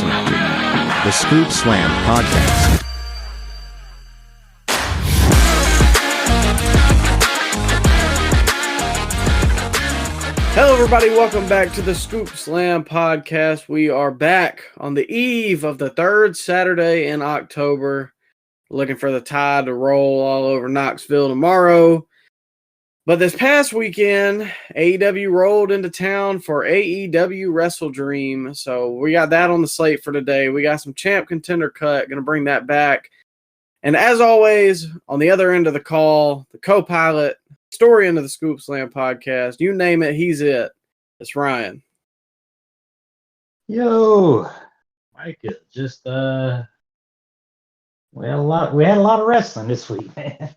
listening to the Scoop Slam Podcast. Hello, everybody. Welcome back to the Scoop Slam Podcast. We are back on the eve of the third Saturday in October. Looking for the tide to roll all over Knoxville tomorrow. But this past weekend, AEW rolled into town for AEW WrestleDream. So we got that on the slate for today. We got some Champ Contender Cut. Going to bring that back. And as always, on the other end of the call, the co-pilot, historian of the Scoop Slam Podcast, you name it, he's it. It's Ryan. Yo, Micah, just we had a lot of wrestling this week, man.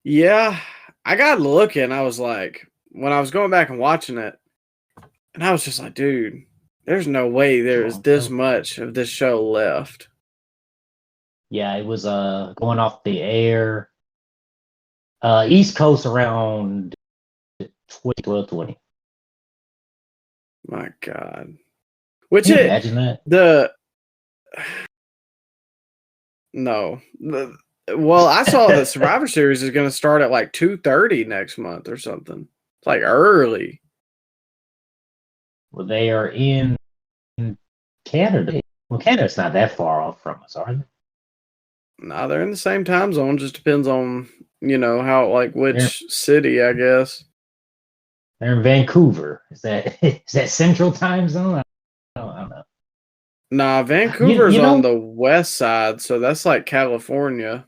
Yeah, I got looking. I was like, when I was going back and watching it, and I was just like, dude, there's no way there's this much of this show left. Yeah, it was going off the air East Coast around 12:20. My God. Which Can you it imagine that? No. Well, I saw that Survivor Series is going to start at like 2:30 next month or something. It's like early. Well, they are in Canada. Well, Canada's not that far off from us, are they? No, they're in the same time zone. Just depends on, how, like, which city, I guess. They're in Vancouver. Is that Central Time Zone? I don't know. Nah, Vancouver's on the west side, so that's like California.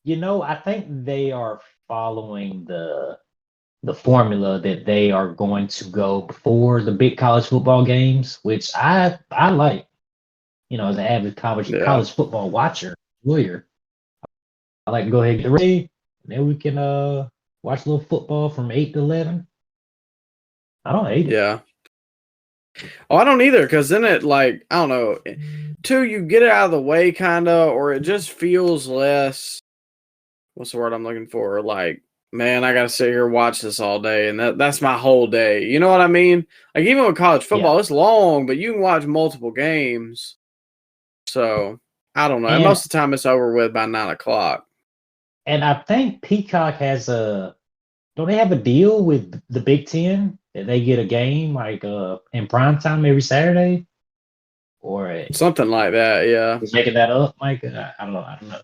I think they are following the formula that they are going to go before the big college football games, which I like. As an avid college football watcher, lawyer, I like to go ahead and get ready, and then we can watch a little football from 8 to 11. I don't hate it. Yeah. Oh, I don't either, because then it, like, I don't know. Two, you get it out of the way, kind of, or it just feels less, what's the word I'm looking for? Like, man, I got to sit here and watch this all day, and that's my whole day. You know what I mean? Like, even with college football, it's long, but you can watch multiple games. So, I don't know. And most of the time, it's over with by 9 o'clock. And I think Peacock has don't they have a deal with the Big Ten that they get a game like in prime time every Saturday, or something like that? Yeah, just making that up, Mike. I don't know.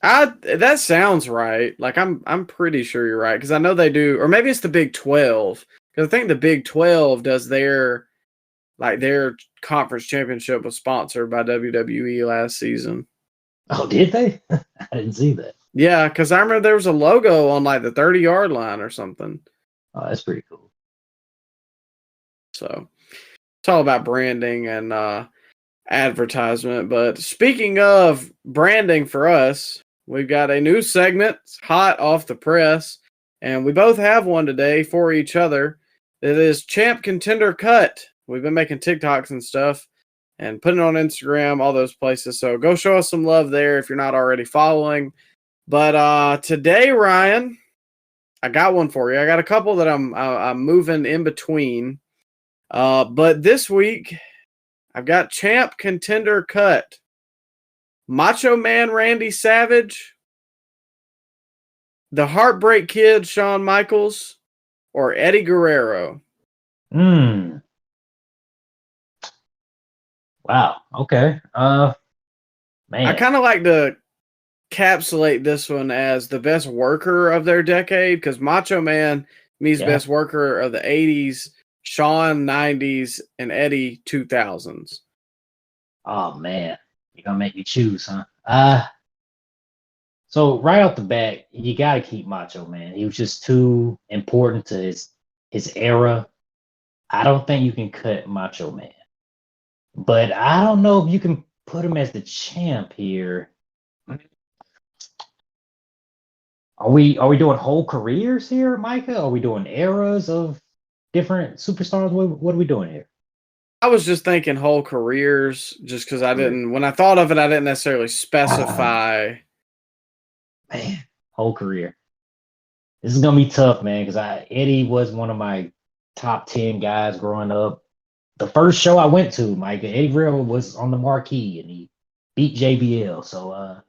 That sounds right. Like I'm pretty sure you're right, because I know they do, or maybe it's the Big 12, because I think the Big 12 does their conference championship was sponsored by WWE last season. Oh, did they? I didn't see that. Yeah, because I remember there was a logo on like the 30-yard line or something. Oh, that's pretty cool. So it's all about branding and advertisement. But speaking of branding for us, we've got a new segment. It's hot off the press, and we both have one today for each other. It is Champ Contender Cut. We've been making TikToks and stuff and putting it on Instagram, all those places. So go show us some love there if you're not already following. But today, Ryan, I got one for you. I got a couple that I'm moving in between. But this week, I've got Champ Contender Cut. Macho Man Randy Savage, the Heartbreak Kid Shawn Michaels, or Eddie Guerrero. Wow. Okay. Man. I kind of like to encapsulate this one as the best worker of their decade, because Macho Man means best worker of the 80s, Shawn 90s, and Eddie 2000s. Oh man, you're gonna make me choose, huh? So right off the bat, you gotta keep Macho Man. He was just too important to his era. I don't think you can cut Macho Man, but I don't know if you can put him as the champ here. Are we doing whole careers here, Micah? Are we doing eras of different superstars? What are we doing here? I was just thinking whole careers, just because when I thought of it, I didn't necessarily specify. Man, whole career. This is gonna be tough, man, because Eddie was one of my top 10 guys growing up. the first show I went to, Micah, Eddie Guerrero was on the marquee and he beat JBL. So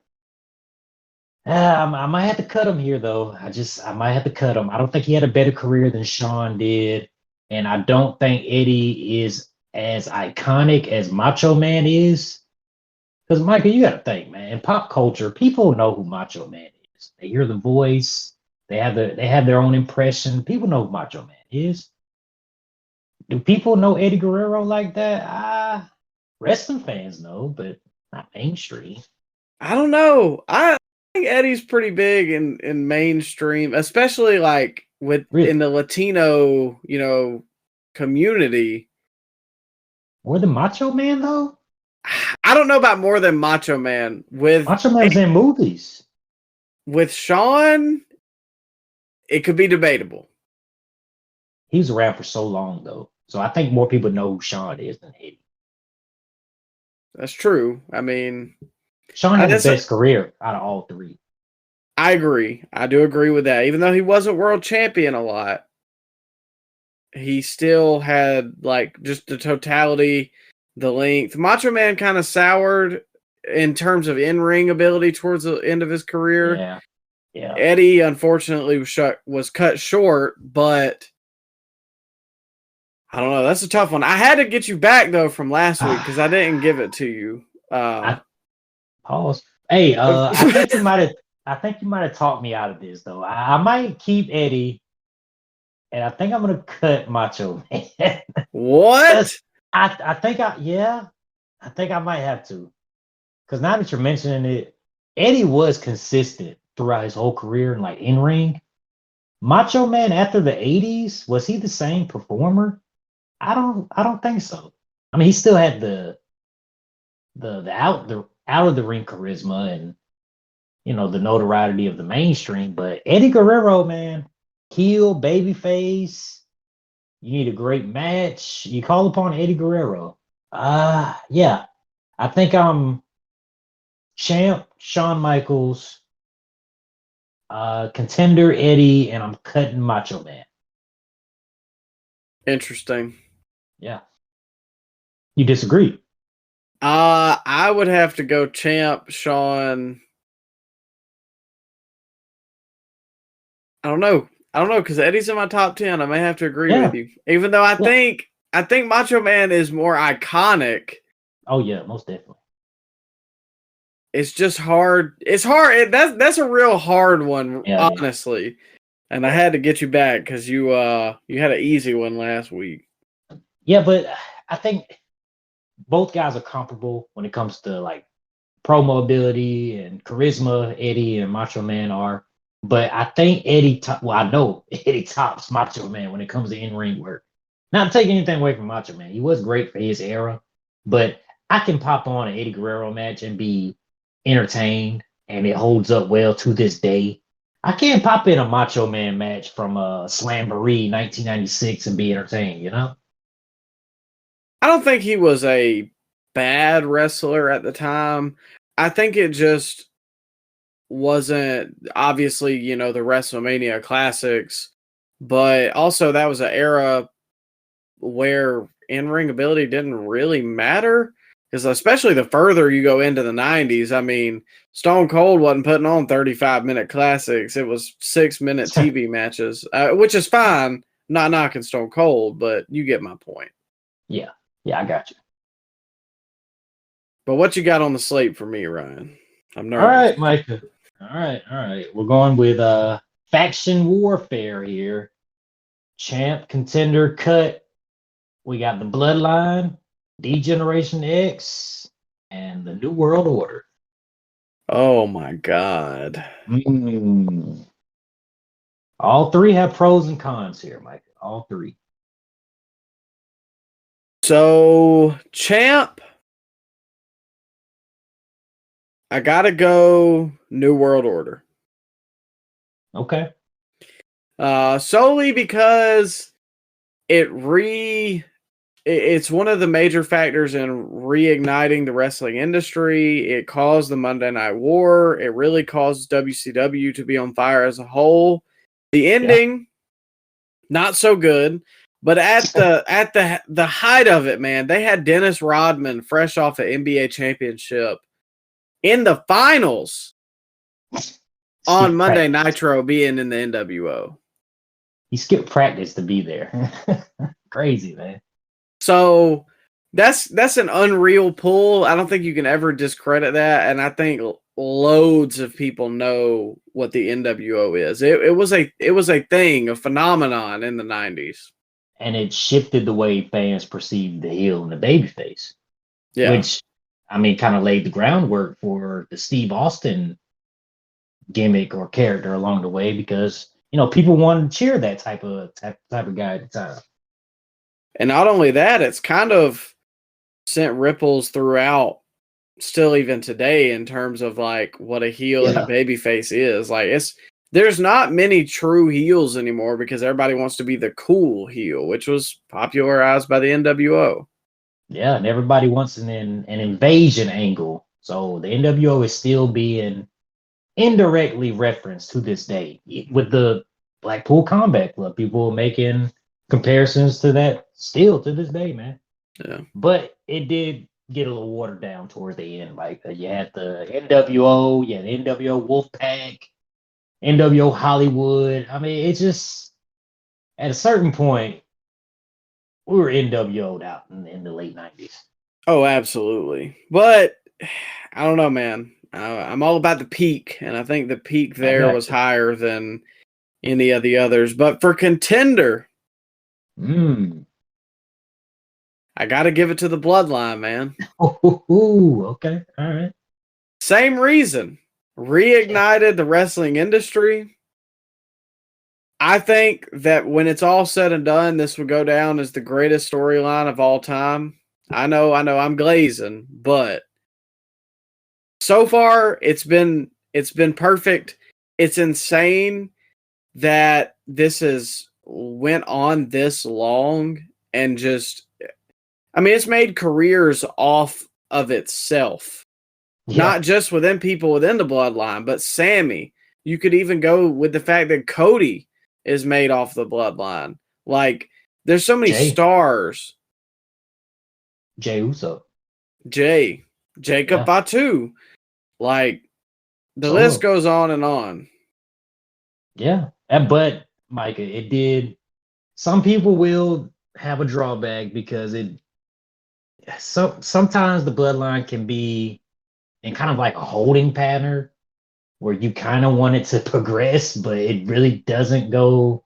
I might have to cut him here though. I might have to cut him. I don't think he had a better career than Sean did. And I don't think Eddie is as iconic as Macho Man is. Because Micah, you gotta think, man, in pop culture, people know who Macho Man is. They hear the voice, they have their own impression. People know who Macho Man is. Do people know Eddie Guerrero like that? Wrestling fans know, but not mainstream. I don't know. I think Eddie's pretty big in mainstream, especially like in the Latino, community. More than Macho Man though? I don't know about more than Macho Man. Macho Man was in movies. With Sean, it could be debatable. He was around for so long though. So I think more people know who Sean is than Eddie. That's true. I mean, Sean had the best career out of all three. I agree. I do agree with that. Even though he wasn't world champion a lot, he still had like just the totality, the length. Macho Man kind of soured in terms of in-ring ability towards the end of his career. Yeah. Eddie, unfortunately, was cut short, but I don't know. That's a tough one. I had to get you back though from last week because I didn't give it to you. Pause. Hey, I think you might have talked me out of this though. I might keep Eddie, and I think I'm gonna cut Macho Man. What? I think I might have to. Because now that you're mentioning it, Eddie was consistent throughout his whole career and like in ring. Macho Man after the 80s, was he the same performer? I don't think so. I mean, he still had the out of the ring charisma and the notoriety of the mainstream, but Eddie Guerrero, man, heel, babyface, you need a great match, you call upon Eddie Guerrero. Yeah. I think I'm champ Shawn Michaels, contender Eddie, and I'm cutting Macho Man. Interesting. Yeah. You disagree? I would have to go champ Shawn. I don't know because Eddie's in my top 10. I may have to agree with you, even though I think Macho Man is more iconic. Oh yeah, most definitely. It's just hard. It's hard. That's a real hard one, honestly. And I had to get you back because you had an easy one last week. Yeah, but I think both guys are comparable when it comes to like promo ability and charisma. Eddie and Macho Man are, but I think I know Eddie tops Macho Man when it comes to in-ring work. Not taking anything away from Macho Man, he was great for his era, but I can pop on an Eddie Guerrero match and be entertained, and it holds up well to this day. I can't pop in a Macho Man match from Slamboree 1996 and be entertained, I don't think he was a bad wrestler at the time. I think it just wasn't, obviously, the WrestleMania classics, but also that was an era where in-ring ability didn't really matter. Because especially the further you go into the 90s, I mean, Stone Cold wasn't putting on 35-minute classics. It was 6-minute TV matches, which is fine. Not knocking Stone Cold, but you get my point. Yeah, I got you. But what you got on the slate for me, Ryan? I'm nervous. All right, Micah. All right. We're going with faction warfare here. Champ, contender, cut. We got the Bloodline, D-Generation X, and the New World Order. Oh my God. All three have pros and cons here, Mike. All three. So, champ, I gotta go New World Order. Okay. Solely because it's one of the major factors in reigniting the wrestling industry. It caused the Monday Night War. It really caused WCW to be on fire as a whole. The ending, not so good. But at the height of it, man, they had Dennis Rodman fresh off an NBA championship in the finals on Monday Nitro being in the NWO. He skipped practice to be there. Crazy, man. So that's an unreal pull. I don't think you can ever discredit that. And I think loads of people know what the NWO is. It was a thing, a phenomenon in the 90s. And it shifted the way fans perceived the heel and the babyface. Yeah. Which, I mean, kind of laid the groundwork for the Steve Austin gimmick or character along the way, because people wanted to cheer that type of guy at the time. And not only that, it's kind of sent ripples throughout still even today in terms of like what a heel and a babyface is. Like there's not many true heels anymore because everybody wants to be the cool heel, which was popularized by the NWO. Yeah, and everybody wants an invasion angle. So the NWO is still being indirectly referenced to this day with the Blackpool Combat Club. People making comparisons to that still to this day, man. Yeah. But it did get a little watered down towards the end. Like you had the NWO, you had the NWO Wolfpack, NWO Hollywood. I mean, it just at a certain point we were NWO'd out in the late 90s. Oh, absolutely. But I don't know, man. I'm all about the peak, and I think the peak there was higher than any of the others. But for contender, I got to give it to the Bloodline, man. Okay. All right. Same reason. Reignited the wrestling industry. I think that when it's all said and done, this would go down as the greatest storyline of all time. I know, I'm glazing, but so far it's been perfect. It's insane that this has went on this long and just, I mean, it's made careers off of itself. Yeah. Not just within people within the Bloodline, but Sammy. You could even go with the fact that Cody is made off the Bloodline. Like, there's so many stars. Jey Uso. Jacob Fatu. Like, the list goes on and on. Yeah. But, Micah, it did. Some people will have a drawback because sometimes the Bloodline can be in kind of like a holding pattern where you kind of want it to progress, but it really doesn't go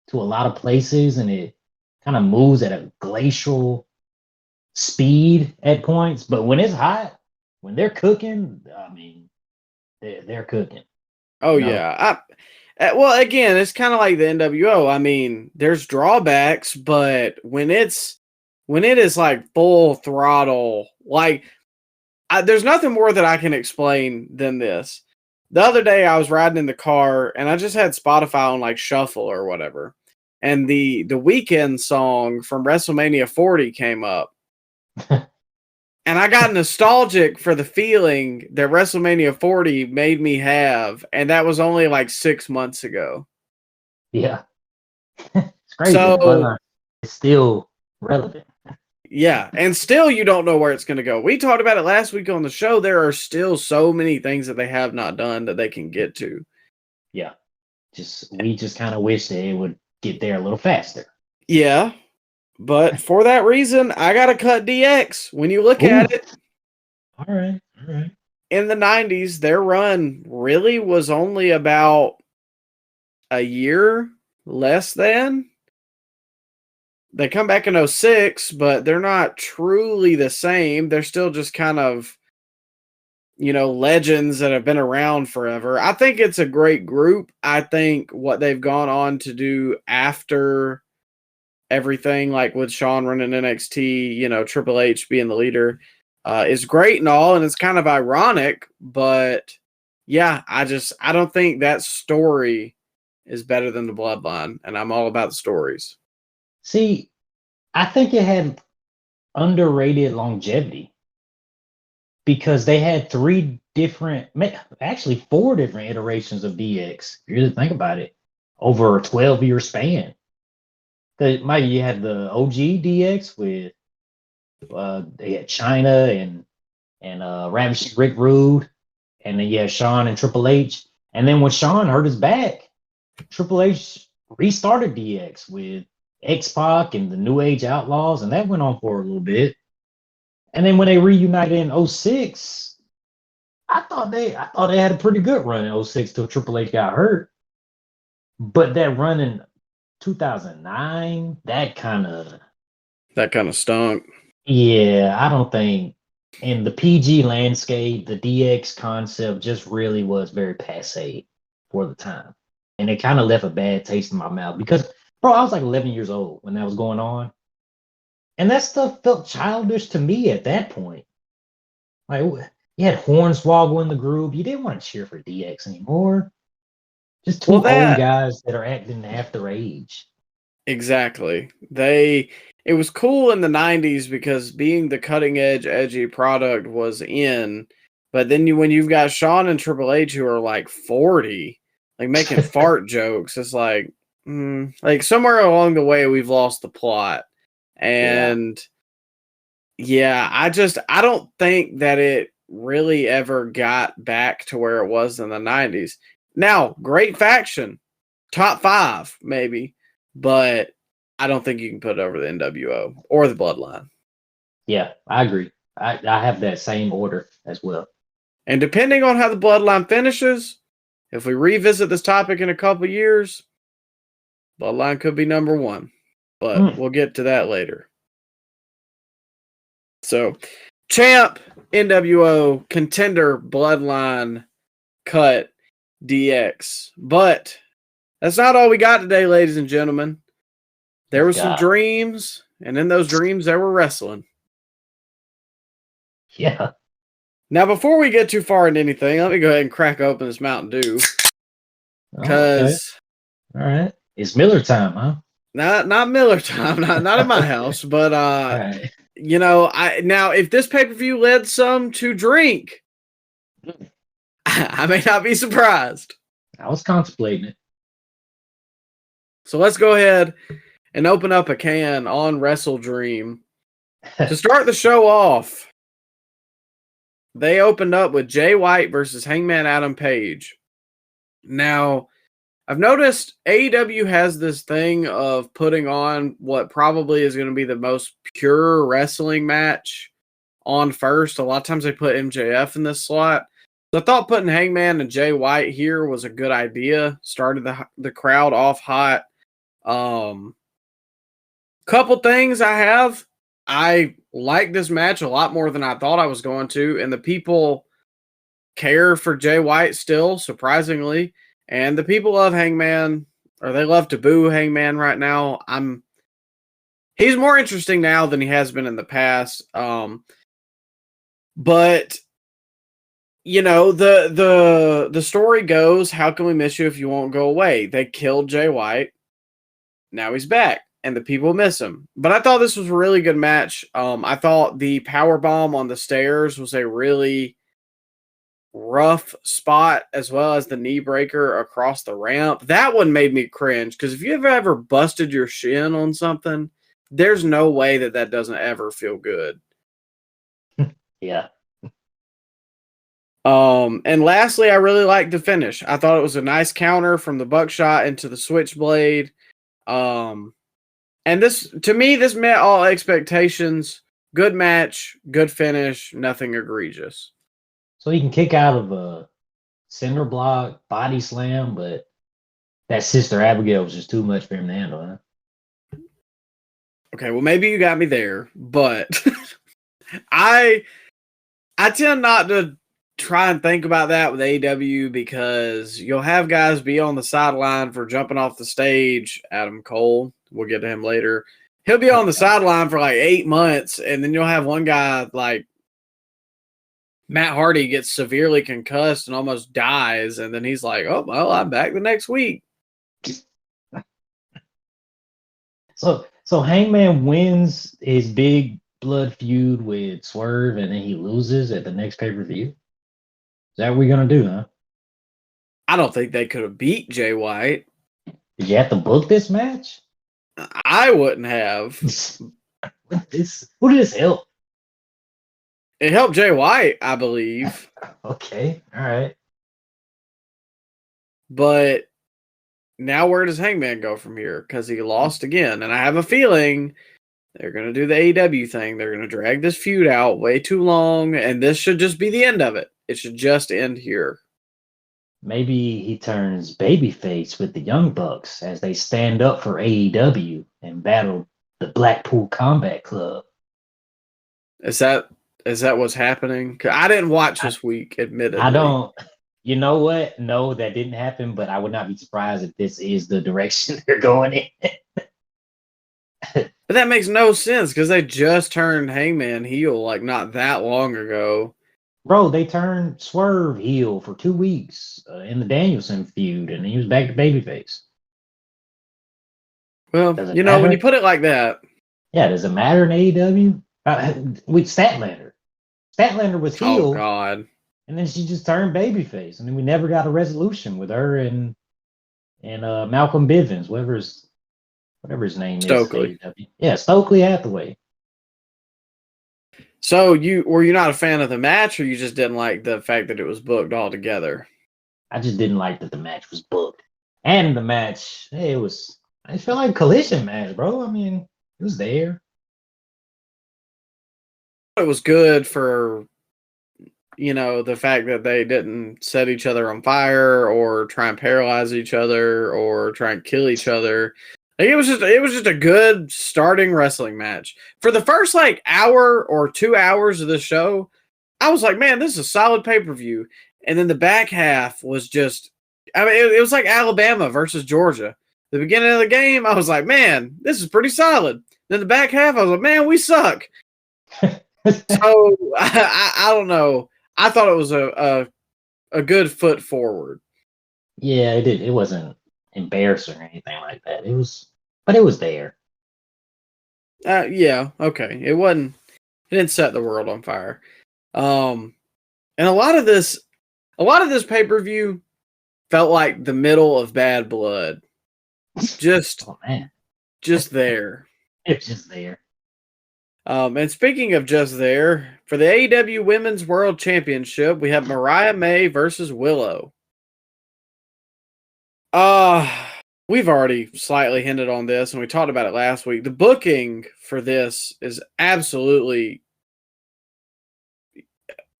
to a lot of places, and it kind of moves at a glacial speed at points. But when it's hot, when they're cooking, I mean, they're cooking. Oh, yeah. Well, again, it's kind of like the NWO. I mean, there's drawbacks, but when it is like full throttle, like there's nothing more that I can explain than this. The other day I was riding in the car and I just had Spotify on like shuffle or whatever. And the Weeknd song from WrestleMania 40 came up. And I got nostalgic for the feeling that WrestleMania 40 made me have. And that was only like 6 months ago. Yeah. It's crazy. So it's still relevant. Yeah, and still you don't know where it's going to go. We talked about it last week on the show. There are still so many things that they have not done that they can get to. Yeah. We just kind of wish they would get there a little faster. Yeah. But for that reason, I got to cut DX. When you look at it. All right. In the 90s, their run really was only about a year less than. They come back in 06, but they're not truly the same. They're still just kind of, legends that have been around forever. I think it's a great group. I think what they've gone on to do after everything, like with Shawn running NXT, Triple H being the leader, is great and all, and it's kind of ironic, but yeah, I don't think that story is better than the Bloodline, and I'm all about the stories. See, I think it had underrated longevity because they had 4 different iterations of DX. If you really think about it, over a 12-year span. You had the OG DX with they had China and Ravishing Rick Rude, and then you had Shawn and Triple H. And then when Shawn hurt his back, Triple H restarted DX with X-Pac and the New Age Outlaws, and that went on for a little bit. And then when they reunited in 06, I thought they had a pretty good run in 06 till Triple H got hurt. But that run in 2009, that kind of stunk. Yeah, I don't think in the PG landscape, the DX concept just really was very passe for the time. And it kind of left a bad taste in my mouth because, bro, I was like 11 years old when that was going on. And that stuff felt childish to me at that point. Like, you had Hornswoggle in the group. You didn't want to cheer for DX anymore. Just two old guys that are acting half their age. Exactly. It was cool in the 90s because being the cutting edge, edgy product was in. But then when you've got Shawn and Triple H who are like 40, like making fart jokes, it's like somewhere along the way we've lost the plot. And I don't think that it really ever got back to where it was in the 90s. Now, great faction, top 5 maybe, but I don't think you can put it over the NWO or the Bloodline. Yeah, I agree. I have that same order as well. And depending on how the Bloodline finishes, if we revisit this topic in a couple years, Bloodline could be number 1. But we'll get to that later. So, champ, NWO, contender, Bloodline, cut, DX. But that's not all we got today, ladies and gentlemen. There were some dreams, and in those dreams, there were wrestling. Yeah. Now, before we get too far into anything, let me go ahead and crack open this Mountain Dew. Because... All right. It's Miller time, huh? Not Miller time, not in my house, but right. Now if this pay-per-view led some to drink, I may not be surprised. I was contemplating it. So let's go ahead and open up a can on WrestleDream. To start the show off, they opened up with Jay White versus Hangman Adam Page. Now, I've noticed AEW has this thing of putting on what probably is going to be the most pure wrestling match on first. A lot of times they put MJF in this slot. So I thought putting Hangman and Jay White here was a good idea. Started the crowd off hot. Couple things I like this match a lot more than I thought I was going to. And the people care for Jay White still, surprisingly. And the people love Hangman, or they love to boo Hangman right now. He's more interesting now than he has been in the past. But the story goes, how can we miss you if you won't go away? They killed Jay White. Now he's back, and the people miss him. But I thought this was a really good match. I thought the powerbomb on the stairs was a really rough spot, as well as the knee breaker across the ramp. That one made me cringe, because if you've ever busted your shin on something, there's no way that doesn't ever feel good. Yeah. And lastly, I really liked the finish. I thought it was a nice counter from the buckshot into the switchblade. And this, to me, this met all expectations. Good match, good finish, nothing egregious. So he can kick out of a cinder block, body slam, but that Sister Abigail was just too much for him to handle, huh? Okay, well, maybe you got me there, but I tend not to try and think about that with AEW, because you'll have guys be on the sideline for jumping off the stage. Adam Cole, we'll get to him later. He'll be on the sideline for like 8 months, and then you'll have one guy like Matt Hardy gets severely concussed and almost dies, and then he's like, oh, well, I'm back the next week. So Hangman wins his big blood feud with Swerve, and then he loses at the next pay-per-view? Is that what we're going to do, huh? I don't think they could have beat Jay White. Did you have to book this match? I wouldn't have. Who did this help? It helped Jay White, I believe. Okay, all right. But now where does Hangman go from here? Because he lost again. And I have a feeling they're going to do the AEW thing. They're going to drag this feud out way too long. And this should just be the end of it. It should just end here. Maybe he turns babyface with the Young Bucks as they stand up for AEW and battle the Blackpool Combat Club. Is that what's happening? 'Cause I didn't watch this week, admittedly. I don't. You know what? No, that didn't happen, but I would not be surprised if this is the direction they're going in. But that makes no sense because they just turned Hangman heel like not that long ago. Bro, they turned Swerve heel for 2 weeks in the Danielson feud, and he was back to babyface. Well, Does it you know, matter? when you put it like that. Yeah, does it matter in AEW? With Statlander. Statlander was heel. Oh, God. And then she just turned babyface, and then we never got a resolution with her and Malcolm Bivens, whatever his name Stokely. is. Yeah, Stokely Hathaway. So were you not a fan of the match, or you just didn't like the fact that it was booked altogether? I just didn't like that the match was booked, and the match it felt like a collision match, bro. I mean, it was there. It was good for, you know, the fact that they didn't set each other on fire or try and paralyze each other or try and kill each other. Like, it was just a good starting wrestling match. For the first like hour or 2 hours of the show, I was like, man, this is a solid pay-per-view. And then the back half was just, I mean, it was like Alabama versus Georgia. The beginning of the game, I was like, man, this is pretty solid. Then the back half, I was like, man, we suck. So I don't know. I thought it was a good foot forward. Yeah, it did. It wasn't embarrassing or anything like that. But it was there. Yeah, okay. It didn't set the world on fire. And a lot of this pay-per-view felt like the middle of Bad Blood. Just Oh man, just there. it's just there. And speaking of just there, for the AEW Women's World Championship, we have Mariah May versus Willow. We've already slightly hinted on this, and we talked about it last week. The booking for this is absolutely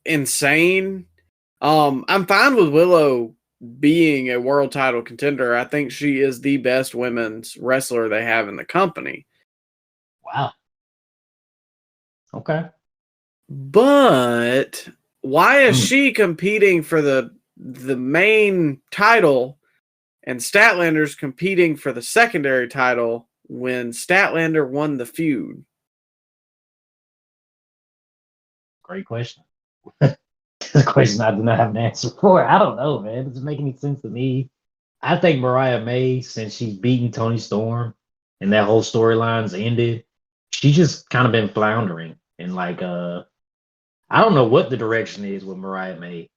insane. I'm fine with Willow being a world title contender. I think she is the best women's wrestler they have in the company. Wow. Okay. But why is she competing for the main title and Statlander's competing for the secondary title when Statlander won the feud? Great question. The question I do not have an answer for. I don't know, man. It doesn't make any sense to me. I think Mariah May, since she's beaten Tony Storm and that whole storyline's ended, she just kind of been floundering. And like, I don't know what the direction is with Mariah May.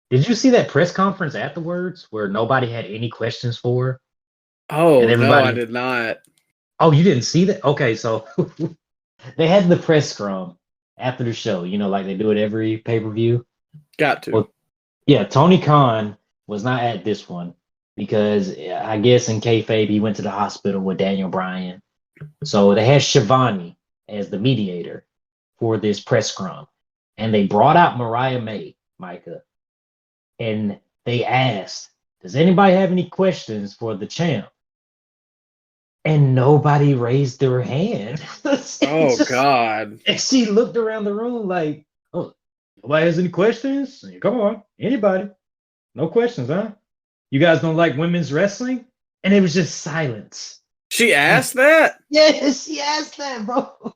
Did you see that press conference afterwards where nobody had any questions for her? Oh, And no, I did not. Oh, you didn't see that? Okay, so they had the press scrum after the show, you know, like they do it every pay-per-view. Got to. Well, yeah, Tony Khan was not at this one because I guess in kayfabe he went to the hospital with Daniel Bryan. So they had Shivani as the mediator for this press scrum. And they brought out Mariah May, Micah. And they asked, does anybody have any questions for the champ? And nobody raised their hand. Oh, God. And she looked around the room like, oh, nobody has any questions? Come on, anybody. No questions, huh? You guys don't like women's wrestling? And it was just silence. She asked that? Yes, she asked that, bro.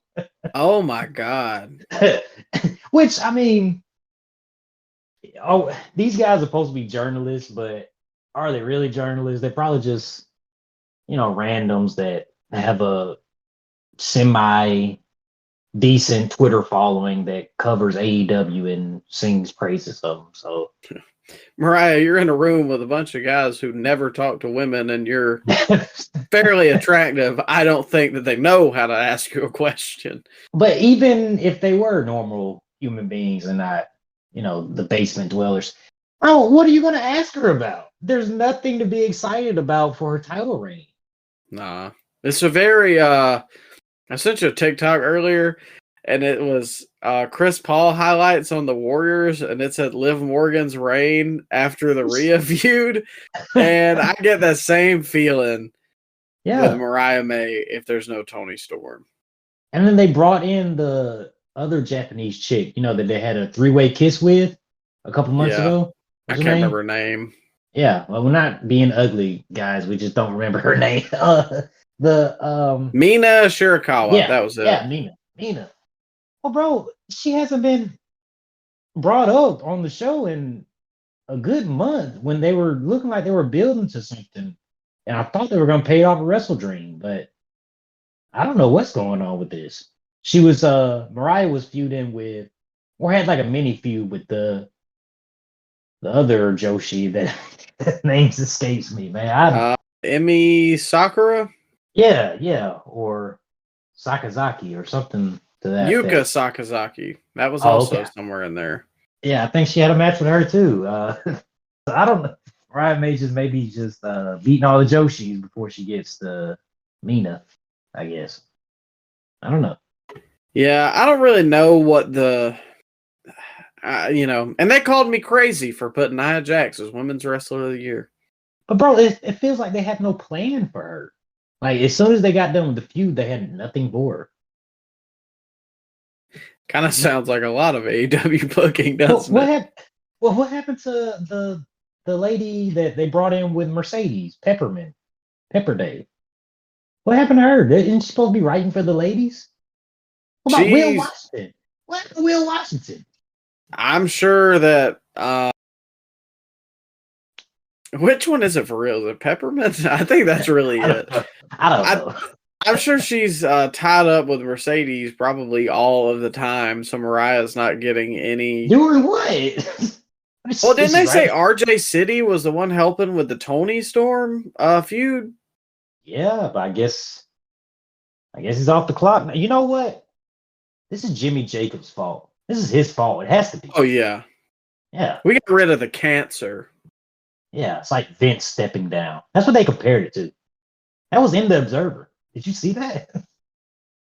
Oh, my God. Which, I mean, these guys are supposed to be journalists, but are they really journalists? They're probably just, you know, randoms that have a semi decent Twitter following that covers AEW and sings praises of them. So Mariah, you're in a room with a bunch of guys who never talk to women, and you're fairly attractive. I don't think that they know how to ask you a question. But even if they were normal human beings and not, the basement dwellers, bro, what are you going to ask her about? There's nothing to be excited about for her title reign. Nah, it's a very. I sent you a TikTok earlier, and it was Chris Paul highlights on the Warriors, and it said Liv Morgan's reign after the Rhea feud, and I get that same feeling with Mariah May if there's no Toni Storm. And then they brought in the other Japanese chick, that they had a 3-way kiss with a couple months ago. I can't remember her name. Yeah, well, we're not being ugly, guys. We just don't remember her name. Mina Shirakawa. Yeah, that was it. Yeah, Mina. Well, bro, she hasn't been brought up on the show in a good month when they were looking like they were building to something. And I thought they were going to pay off a WrestleDream, but I don't know what's going on with this. She was, Mariah was feuding with, or had like a mini feud with the other Joshi that names escapes me, man. Emi Sakura? Yeah, or Sakazaki or something to that. Yuka Sakazaki. That was also somewhere in there. Yeah, I think she had a match with her too. I don't know. Mariah May maybe just beating all the Joshis before she gets to Mina, I guess. I don't know. Yeah, I don't really know what the, and they called me crazy for putting Nia Jax as Women's Wrestler of the Year. But bro, it feels like they had no plan for her. Like as soon as they got done with the feud, they had nothing for her. Kind of sounds like a lot of AEW booking, doesn't it? What happened to the lady that they brought in with Mercedes, Pepperday? What happened to her? Isn't she supposed to be writing for the ladies? What about Will Washington? What happened to Will Washington? I'm sure that which one is it for real? Is it Peppermint? I think that's really it. I don't know. I'm sure she's tied up with Mercedes probably all of the time, so Mariah's not getting any. Doing what? Well, didn't they say RJ City was the one helping with the Toni Storm feud? Yeah, but I guess he's off the clock now. You know what? This is Jimmy Jacobs' fault. This is his fault. It has to be. Oh yeah. Yeah. We got rid of the cancer. Yeah, it's like Vince stepping down. That's what they compared it to. That was in the Observer. Did you see that?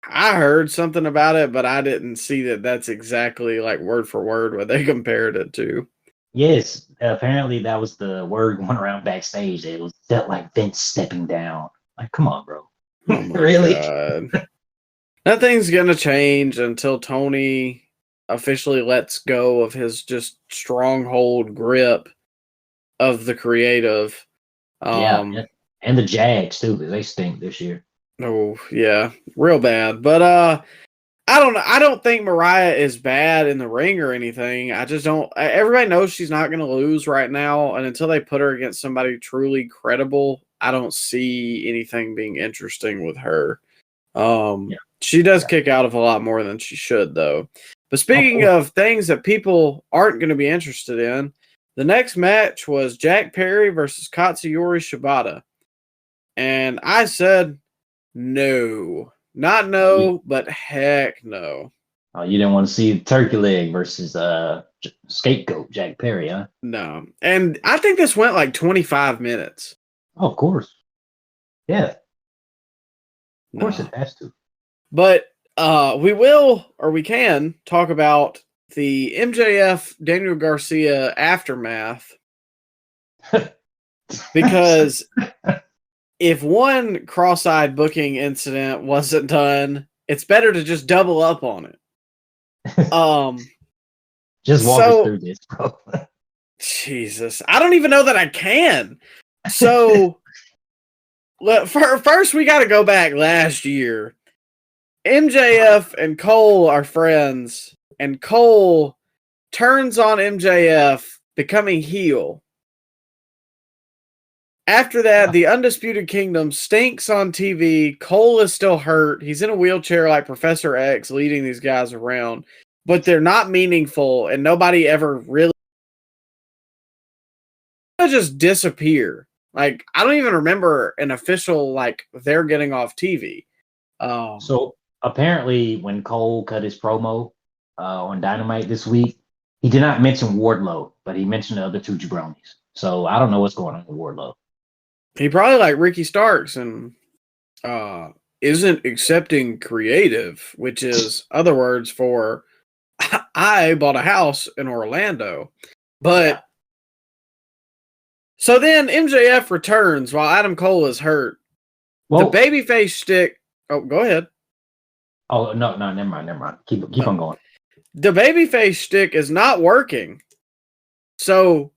I heard something about it, but I didn't see that that's exactly like word for word what they compared it to. Yes, apparently that was the word going around backstage. It was felt like Vince stepping down. Like, come on, bro. Oh my really? God. Nothing's gonna change until Tony officially lets go of his just stronghold grip of the creative. Yeah, and the Jags too, because they stink this year. Oh yeah, real bad. But I don't know. I don't think Mariah is bad in the ring or anything. I just don't. Everybody knows she's not going to lose right now, and until they put her against somebody truly credible, I don't see anything being interesting with her. She does kick out of a lot more than she should, though. But speaking of things that people aren't going to be interested in, the next match was Jack Perry versus Katsuyori Shibata, and I said no. Not no, but heck no. Oh, you didn't want to see Turkey Leg versus Scapegoat Jack Perry, huh? No. And I think this went like 25 minutes. Oh, of course. Yeah. Of course it has to. But we can talk about the MJF Daniel Garcia aftermath. Because if one cross-eyed booking incident wasn't done, it's better to just double up on it. Just walk us through this, bro. Jesus. I don't even know that I can. So, first we got to go back last year. MJF and Cole are friends, and Cole turns on MJF, becoming heel. After that, the Undisputed Kingdom stinks on TV. Cole is still hurt. He's in a wheelchair like Professor X leading these guys around. But they're not meaningful, and nobody ever really just disappear. Like, I don't even remember an official, like, they're getting off TV. So apparently when Cole cut his promo on Dynamite this week, he did not mention Wardlow, but he mentioned the other two jabronis. So I don't know what's going on with Wardlow. He probably like Ricky Starks and isn't accepting creative, which is other words for I bought a house in Orlando. But so then MJF returns while Adam Cole is hurt. Well, the babyface shtick. Oh, go ahead. Oh no, never mind. Keep on going. The babyface shtick is not working. So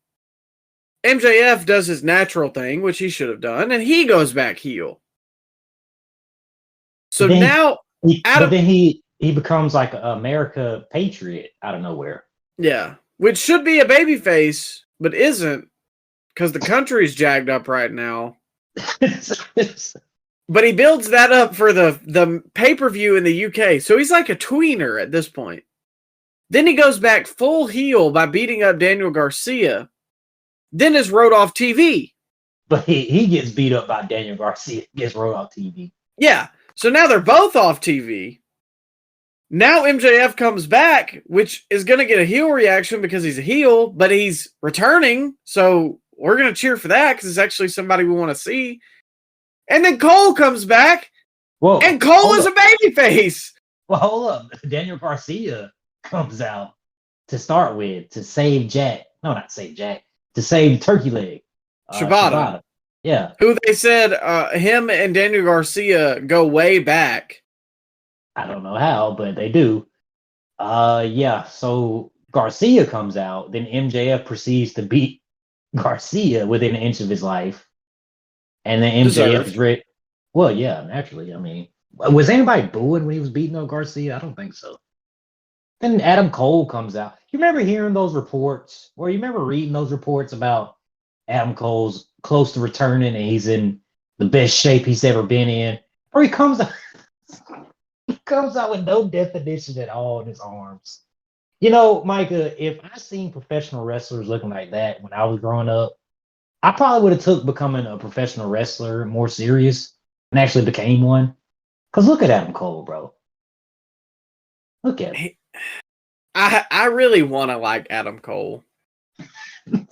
MJF does his natural thing, which he should have done, and he goes back heel. So then now, but then he becomes like an America patriot out of nowhere. Yeah, which should be a babyface, but isn't, because the country's jagged up right now. But he builds that up for the pay-per-view in the UK. So he's like a tweener at this point. Then he goes back full heel by beating up Daniel Garcia. Then is wrote off TV. But he gets beat up by Daniel Garcia, gets wrote off TV. Yeah. So now they're both off TV. Now MJF comes back, which is going to get a heel reaction because he's a heel, but he's returning. So we're going to cheer for that because it's actually somebody we want to see. And then Cole comes back. Whoa, and Cole is a babyface. Well, hold up. Daniel Garcia comes out to start with to save Jack. No, not save Jack. To save Turkey Leg. Shibata. Yeah. Who they said him and Daniel Garcia go way back. I don't know how, but they do. Yeah. So Garcia comes out. Then MJF proceeds to beat Garcia within an inch of his life. And then MJF is ready. Well, yeah, naturally. I mean, was anybody booing when he was beating up Garcia? I don't think so. Then Adam Cole comes out. You remember hearing those reports, or you remember reading those reports about Adam Cole's close to returning and he's in the best shape he's ever been in? Or he comes out with no definition at all in his arms. You know, Micah, if I seen professional wrestlers looking like that when I was growing up, I probably would have took becoming a professional wrestler more serious and actually became one. Because look at Adam Cole, bro. Look at him. I really want to like Adam Cole. And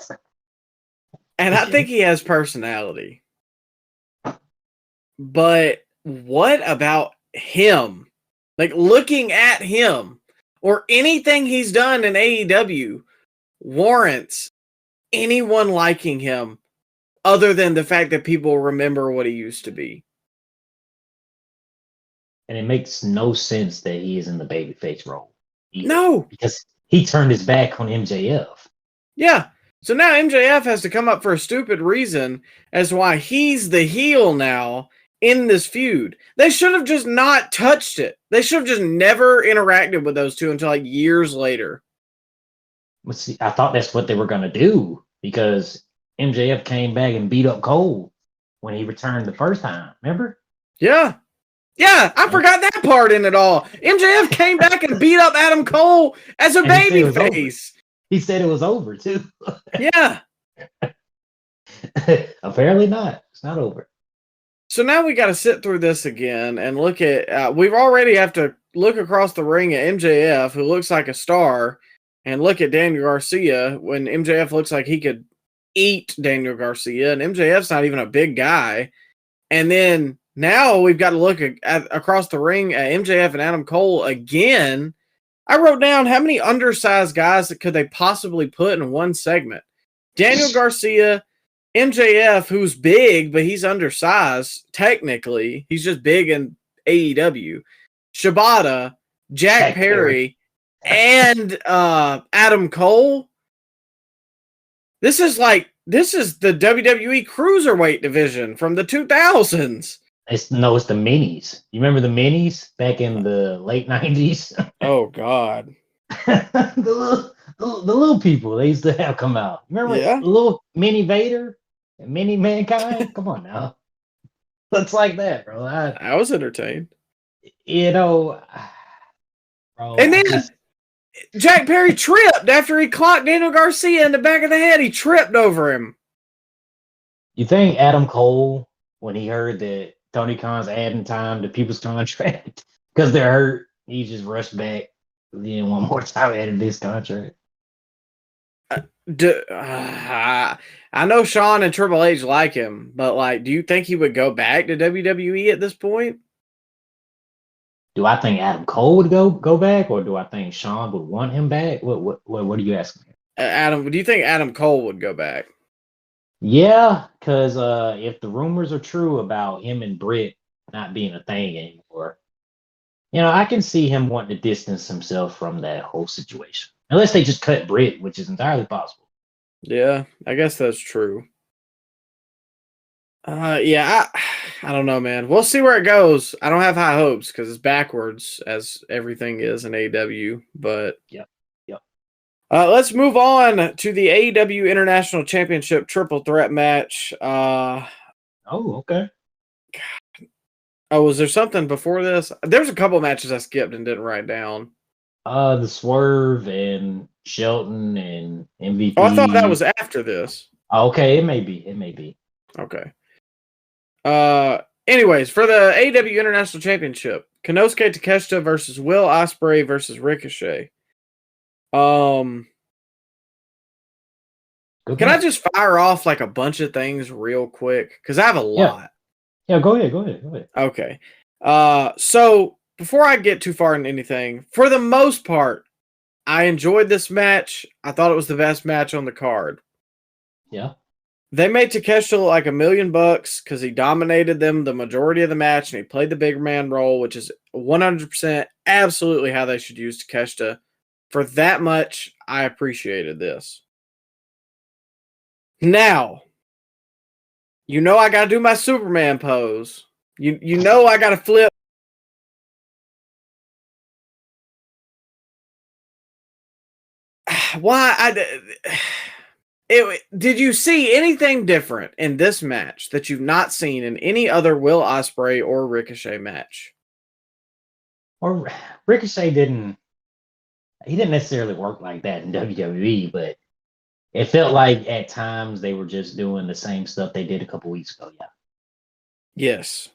I think he has personality. But what about him? Like, looking at him or anything he's done in AEW warrants anyone liking him other than the fact that people remember what he used to be. And it makes no sense that he is in the babyface role. No. Because he turned his back on MJF. Yeah. So now MJF has to come up for a stupid reason as to why he's the heel now in this feud. They should have just not touched it. They should have just never interacted with those two until like years later. But see, I thought that's what they were going to do because MJF came back and beat up Cole when he returned the first time. Remember? Yeah. Yeah, I forgot that part in it all. MJF came back and beat up Adam Cole as a babyface. He said it was over, too. Yeah. Apparently not. It's not over. So now we got to sit through this again and look at... we've already have to look across the ring at MJF, who looks like a star, and look at Daniel Garcia when MJF looks like he could eat Daniel Garcia, and MJF's not even a big guy. And then now we've got to look across the ring at MJF and Adam Cole again. I wrote down how many undersized guys could they possibly put in one segment. Daniel Garcia, MJF, who's big, but he's undersized, technically. He's just big in AEW. Shibata, Jack Perry, and Adam Cole. This is the WWE Cruiserweight division from the 2000s. It's the minis. You remember the minis back in the late 90s? Oh, God. the little people they used to have come out. Remember the little mini Vader and mini Mankind? Come on now. Looks like that, bro. I was entertained. You know, bro. And then Jack Perry tripped after he clocked Daniel Garcia in the back of the head. He tripped over him. You think Adam Cole, when he heard that Tony Khan's adding time to people's contract because they're hurt, he just rushed back. Then one more time added this contract. I know Shawn and Triple H like him, but like, do you think he would go back to WWE at this point? Do I think Adam Cole would go back, or do I think Shawn would want him back? What are you asking? Adam, do you think Adam Cole would go back? Yeah, because if the rumors are true about him and Britt not being a thing anymore, I can see him wanting to distance himself from that whole situation. Unless they just cut Britt, which is entirely possible. Yeah, I guess that's true. Yeah, I don't know, man. We'll see where it goes. I don't have high hopes because it's backwards as everything is in AEW. But Yep. Let's move on to the AEW International Championship Triple Threat match. Oh, okay. Oh, was there something before this? There's a couple matches I skipped and didn't write down. The Swerve and Shelton and MVP. Oh, I thought that was after this. Okay, it may be. Okay. Anyways, for the AEW International Championship, Konosuke Takeshita versus Will Ospreay versus Ricochet. Can I just fire off like a bunch of things real quick? Because I have a lot. Yeah, go ahead. Okay. So before I get too far into anything, for the most part, I enjoyed this match. I thought it was the best match on the card. Yeah. They made Takeshita look like $1 million because he dominated them the majority of the match and he played the bigger man role, which is 100% absolutely how they should use Takeshita. For that much, I appreciated this. Now, I got to do my Superman pose. You know I got to flip. Did you see anything different in this match that you've not seen in any other Will Ospreay or Ricochet match? Or Ricochet didn't necessarily work like that in WWE, but it felt like at times they were just doing the same stuff they did a couple weeks ago. Yeah. Yes.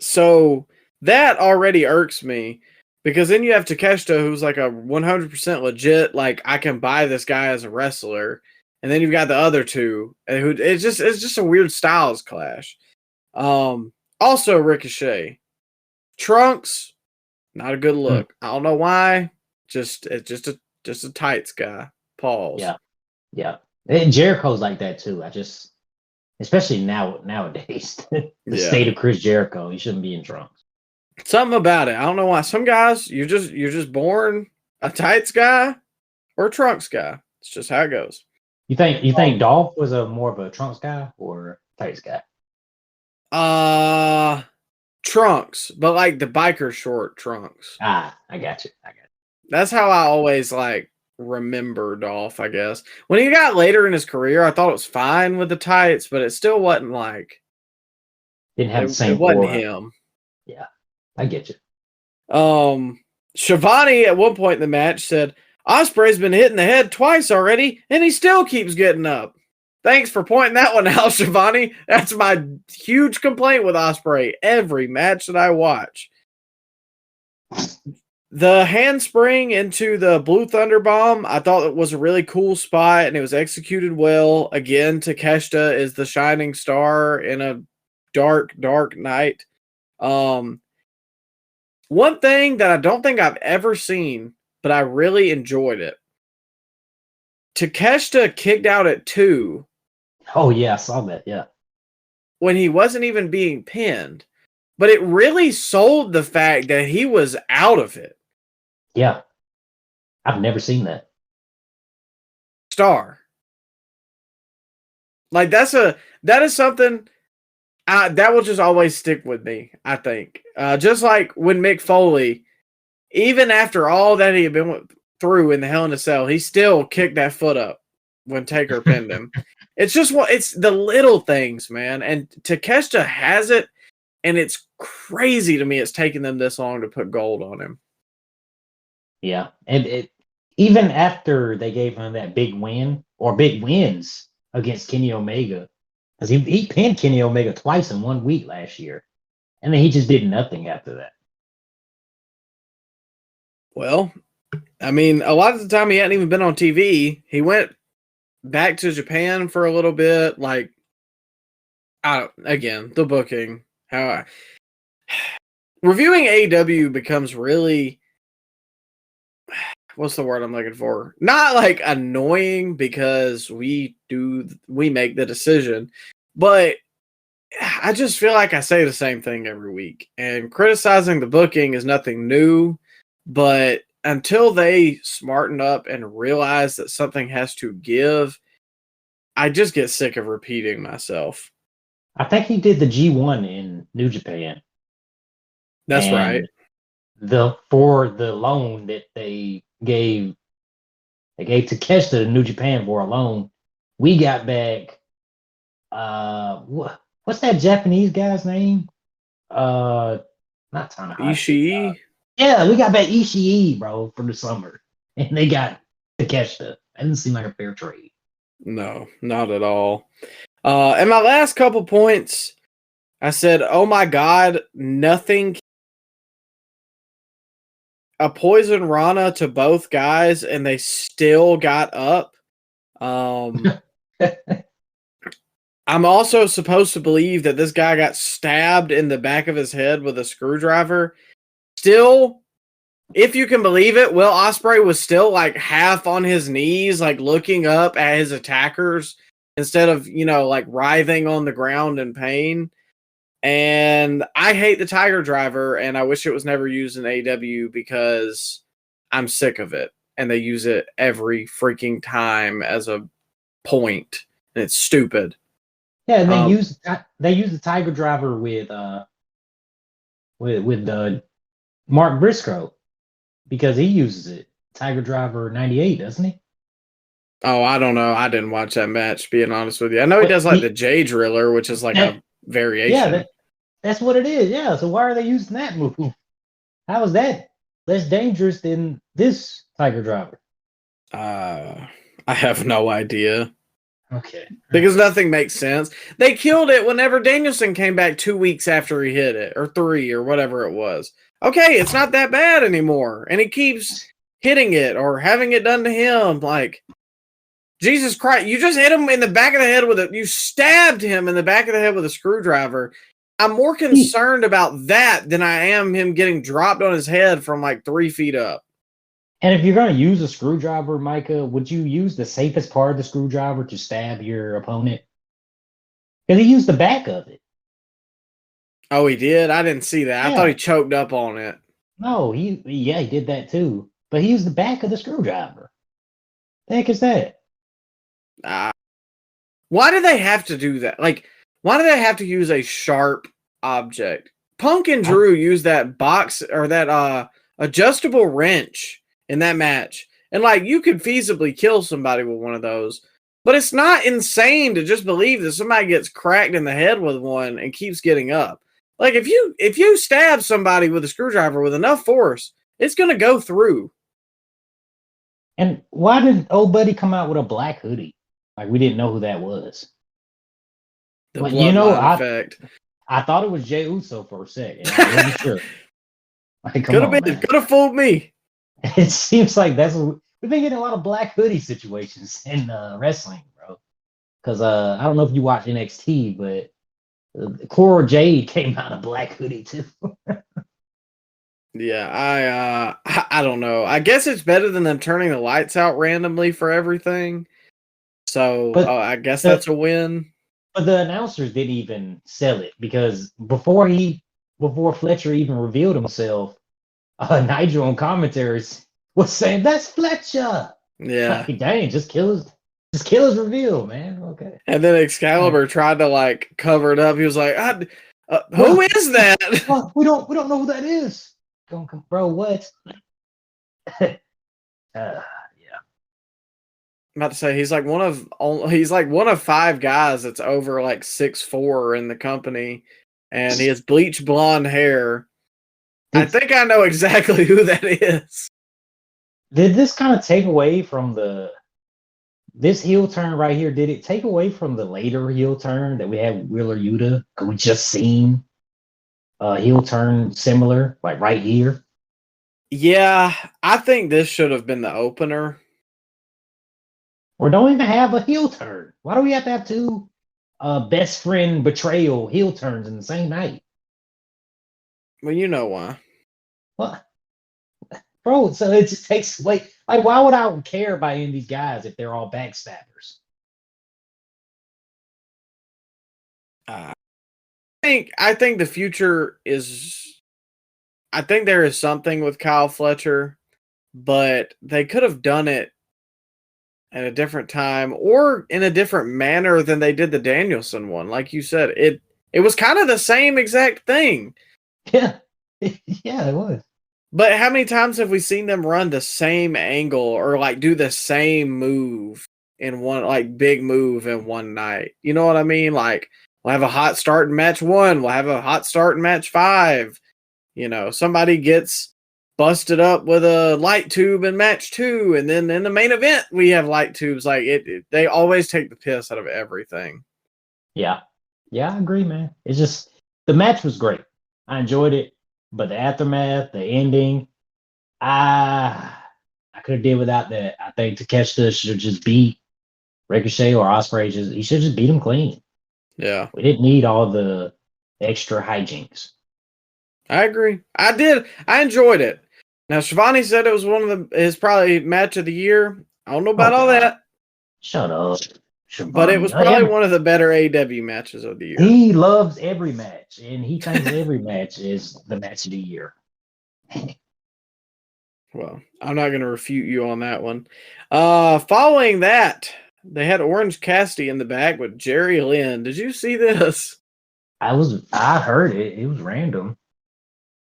So that already irks me because then you have Takeshita, who's like a 100% legit, like I can buy this guy as a wrestler. And then you've got the other two, who it's just a weird styles clash. Also Ricochet, Trunks, not a good look. I don't know why. It's just a tights guy. Pause. Yeah. And Jericho's like that too. Especially nowadays, the state of Chris Jericho, he shouldn't be in Trunks. Something about it. I don't know why. Some guys, you're just born a tights guy or a Trunks guy. It's just how it goes. You think Dolph was more of a Trunks guy or tights guy? Trunks, but like the biker short Trunks. I got you. That's how I always like remember Dolph, I guess. When he got later in his career, I thought it was fine with the tights, but it still wasn't like didn't have the same. It wasn't him. Yeah, I get you. Shivani at one point in the match said, Ospreay's been hit in the head twice already, and he still keeps getting up. Thanks for pointing that one out, Shivani. That's my huge complaint with Ospreay every match that I watch. The handspring into the Blue Thunder Bomb, I thought it was a really cool spot, and it was executed well. Again, Takeshita is the shining star in a dark, dark night. One thing that I don't think I've ever seen, but I really enjoyed it. Takeshita kicked out at 2. Oh, yeah, I saw that, yeah. When he wasn't even being pinned. But it really sold the fact that he was out of it. Yeah. I've never seen that. Star. Like, that is something that will just always stick with me, I think. Just like when Mick Foley, even after all that he had been through in the Hell in a Cell, he still kicked that foot up when Taker pinned him. It's the little things, man. And Takeshita has it, and it's crazy to me it's taken them this long to put gold on him. Yeah. And even after they gave him that big win, or big wins against Kenny Omega, Because he pinned Kenny Omega twice in 1 week last year. And then he just did nothing after that. Well, I mean, a lot of the time he hadn't even been on TV. He went back to Japan for a little bit. Like, again, the booking. Reviewing AEW becomes really, what's the word I'm looking for? Not like annoying because we make the decision, but I just feel like I say the same thing every week. And criticizing the booking is nothing new, but until they smarten up and realize that something has to give, I just get sick of repeating myself. I think he did the G1 in New Japan. That's right. For the loan that they gave Takeshita to New Japan for a loan, we got back what's that Japanese guy's name? Not Tanahashi. Ishii? Yeah, we got back Ishii, bro, for the summer. And they got Takeshita. That didn't seem like a fair trade. No, not at all. And my last couple points, I said, oh my God, nothing. A poison Rana to both guys, and they still got up. I'm also supposed to believe that this guy got stabbed in the back of his head with a screwdriver. Still, if you can believe it, Will Ospreay was still like half on his knees, like looking up at his attackers instead of, like writhing on the ground in pain. And I hate the Tiger Driver, and I wish it was never used in AEW because I'm sick of it. And they use it every freaking time as a point, and it's stupid. Yeah, and they use the Tiger Driver with Mark Briscoe because he uses it. Tiger Driver 98, doesn't he? Oh, I don't know. I didn't watch that match, being honest with you. I know he does like the J Driller, which is like a variation. Yeah, that's what it is. Yeah, so why are they using that move? How is that less dangerous than this Tiger Driver? I have no idea. Okay. Because nothing makes sense. They killed it whenever Danielson came back 2 weeks after he hit it, or 3, or whatever it was. Okay, it's not that bad anymore. And he keeps hitting it or having it done to him. Like, Jesus Christ, you just hit him in the back of the head you stabbed him in the back of the head with a screwdriver. I'm more concerned about that than I am him getting dropped on his head from like 3 feet up. And if you're going to use a screwdriver, Micah, would you use the safest part of the screwdriver to stab your opponent? Because he used the back of it. Oh, he did? I didn't see that. Yeah. I thought he choked up on it. No, he did that too. But he used the back of the screwdriver. The heck is that? Why do they have to do that? Like, why do they have to use a sharp object? Punk and Drew used that box or that adjustable wrench in that match. And like, you could feasibly kill somebody with one of those. But it's not insane to just believe that somebody gets cracked in the head with one and keeps getting up. Like, if you stab somebody with a screwdriver with enough force, it's going to go through. And why did old buddy come out with a black hoodie? Like, we didn't know who that was. The bloodline effect. I thought it was Jey Uso for a second. I wasn't sure. Like, could have fooled me. It seems like we've been getting a lot of black hoodie situations in wrestling, bro. Because I don't know if you watch NXT, but Cora Jade came out of black hoodie too. Yeah, I don't know. I guess it's better than them turning the lights out randomly for everything. So I guess that's a win. But the announcers didn't even sell it because before Fletcher even revealed himself, Nigel on commentaries was saying that's Fletcher. Yeah, like, dang, just kill his reveal, man. Okay. And then Excalibur tried to like cover it up. He was like, "Who is that?" Well, we don't know who that is. Bro, what? Yeah. I'm about to say he's like one of 5 guys that's over like 6'4" in the company, and he has bleach blonde hair. I think I know exactly who that is. Did this kind of take away from this heel turn right here, did it take away from the later heel turn that we had Wheeler Yuta? Could we just seen a heel turn similar, like right here? Yeah, I think this should have been the opener. Or don't even have a heel turn. Why do we have to have two best friend betrayal heel turns in the same night? Well, you know why. What? Bro, so it just takes like why would I care about any of these guys if they're all backstabbers? I think the future is. I think there is something with Kyle Fletcher, but they could have done it at a different time or in a different manner than they did the Danielson one. Like you said, it was kind of the same exact thing. Yeah, yeah, it was. But how many times have we seen them run the same angle or like do the same move in one, like big move in one night? You know what I mean? Like we'll have a hot start in match 1. We'll have a hot start in match 5. You know, somebody gets busted up with a light tube in match 2. And then in the main event, we have light tubes. Like they always take the piss out of everything. Yeah. Yeah, I agree, man. It's just the match was great. I enjoyed it. But the aftermath, the ending, I could have did without that. I think Takeshita should have just beat Ricochet or Ospreay. He should just beat him clean. Yeah. We didn't need all the extra hijinks. I agree. I did. I enjoyed it. Now, Shivani said it was one of his probably match of the year. I don't know about all that. Shut up. Shivani. But it was probably one of the better AEW matches of the year. He loves every match, and he thinks every match is the match of the year. Well, I'm not going to refute you on that one. Following that, they had Orange Cassidy in the back with Jerry Lynn. Did you see this? I heard it. It was random.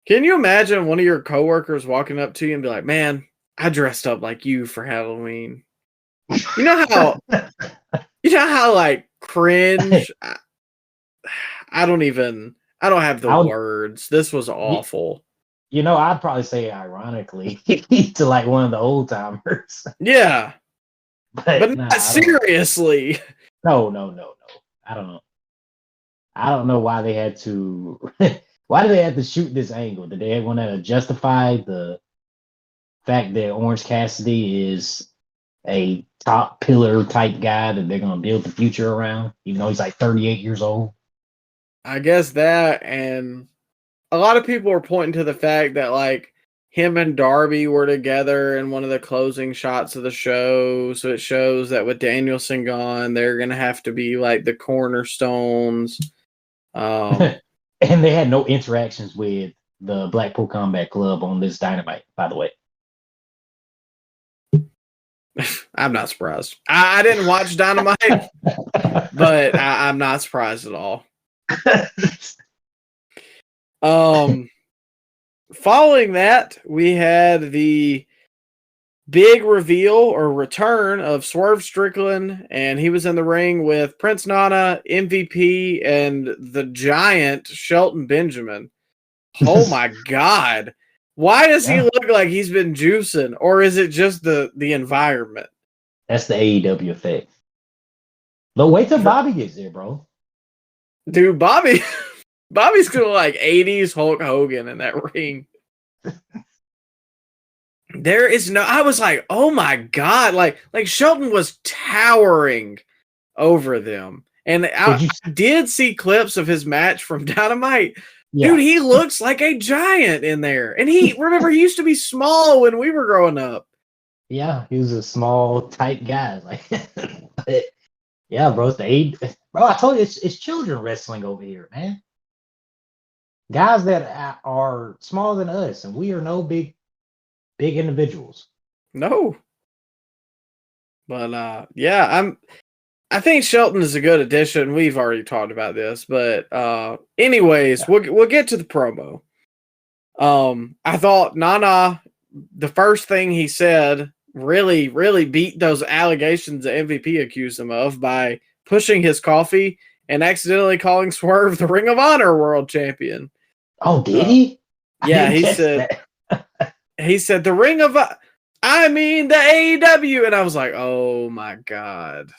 Can you imagine one of your coworkers walking up to you and be like, "Man, I dressed up like you for Halloween." You know how like cringe. I don't have the words. This was awful. You know, I'd probably say ironically to like one of the old timers. Yeah. But not seriously. No. I don't know. I don't know why they had to why did they have to shoot this angle? Did they want to justify the fact that Orange Cassidy is a top pillar type guy that they're going to build the future around, even though he's like 38 years old? I guess that, and a lot of people are pointing to the fact that like him and Darby were together in one of the closing shots of the show. So it shows that with Danielson gone, they're going to have to be like the cornerstones. And they had no interactions with the Blackpool Combat Club on this Dynamite, by the way. I'm not surprised. I didn't watch Dynamite, but I'm not surprised at all. Following that, we had the big reveal or return of Swerve Strickland, and he was in the ring with Prince Nana, MVP, and the giant Shelton Benjamin. Oh my God. Why does he look like he's been juicing, or is it just the environment? That's the AEW effect. But wait till Bobby gets there, bro. Dude, Bobby's gonna like 80s Hulk Hogan in that ring. I was like, oh my God, like Shelton was towering over them. And I did see clips of his match from Dynamite. Yeah. Dude, he looks like a giant in there. And he used to be small when we were growing up. Yeah, he was a small, tight guy. Like, yeah, bro, bro, I told you it's children wrestling over here, man. Guys that are smaller than us, and we are no big individuals. No. But yeah, I think Shelton is a good addition. We've already talked about this, but anyways, we'll get to the promo. I thought Nana, the first thing he said really, really beat those allegations that MVP accused him of by pushing his coffee and accidentally calling Swerve the Ring of Honor World Champion. Oh, did he? Yeah, he said the Ring of I mean the AEW, and I was like, oh my god.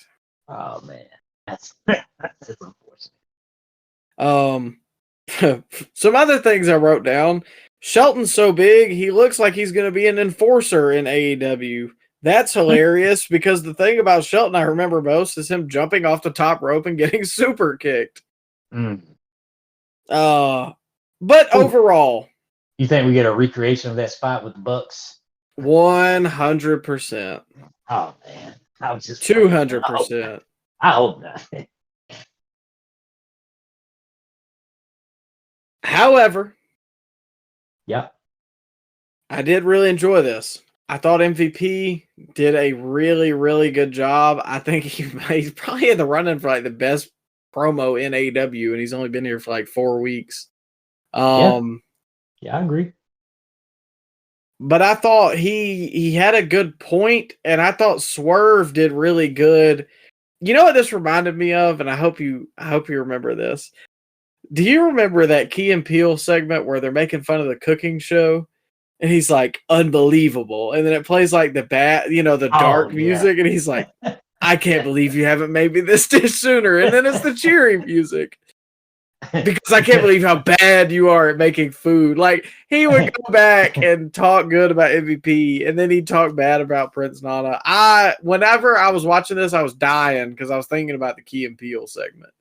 Oh man, that's unfortunate. Some other things I wrote down. Shelton's so big, he looks like he's going to be an enforcer in AEW. That's hilarious because the thing about Shelton I remember most is him jumping off the top rope and getting super kicked. Mm. But overall, you think we get a recreation of that spot with the Bucks? 100%. Oh man, I was just 200%. I hope not. However, Yep. I did really enjoy this. I thought MVP did a really, really good job. I think he's probably in the running for like the best promo in AEW, and he's only been here for like 4 weeks. Yeah, I agree. But I thought he had a good point, and I thought Swerve did really good. You know what this reminded me of, and I hope you remember this. Do you remember that Key and Peele segment where they're making fun of the cooking show? And he's like, unbelievable. And then it plays like the dark music. And he's like, I can't believe you haven't made me this dish sooner. And then it's the cheering music. Because I can't believe how bad you are at making food. Like, he would go back and talk good about MVP. And then he'd talk bad about Prince Nana. Whenever I was watching this, I was dying because I was thinking about the Key and Peele segment.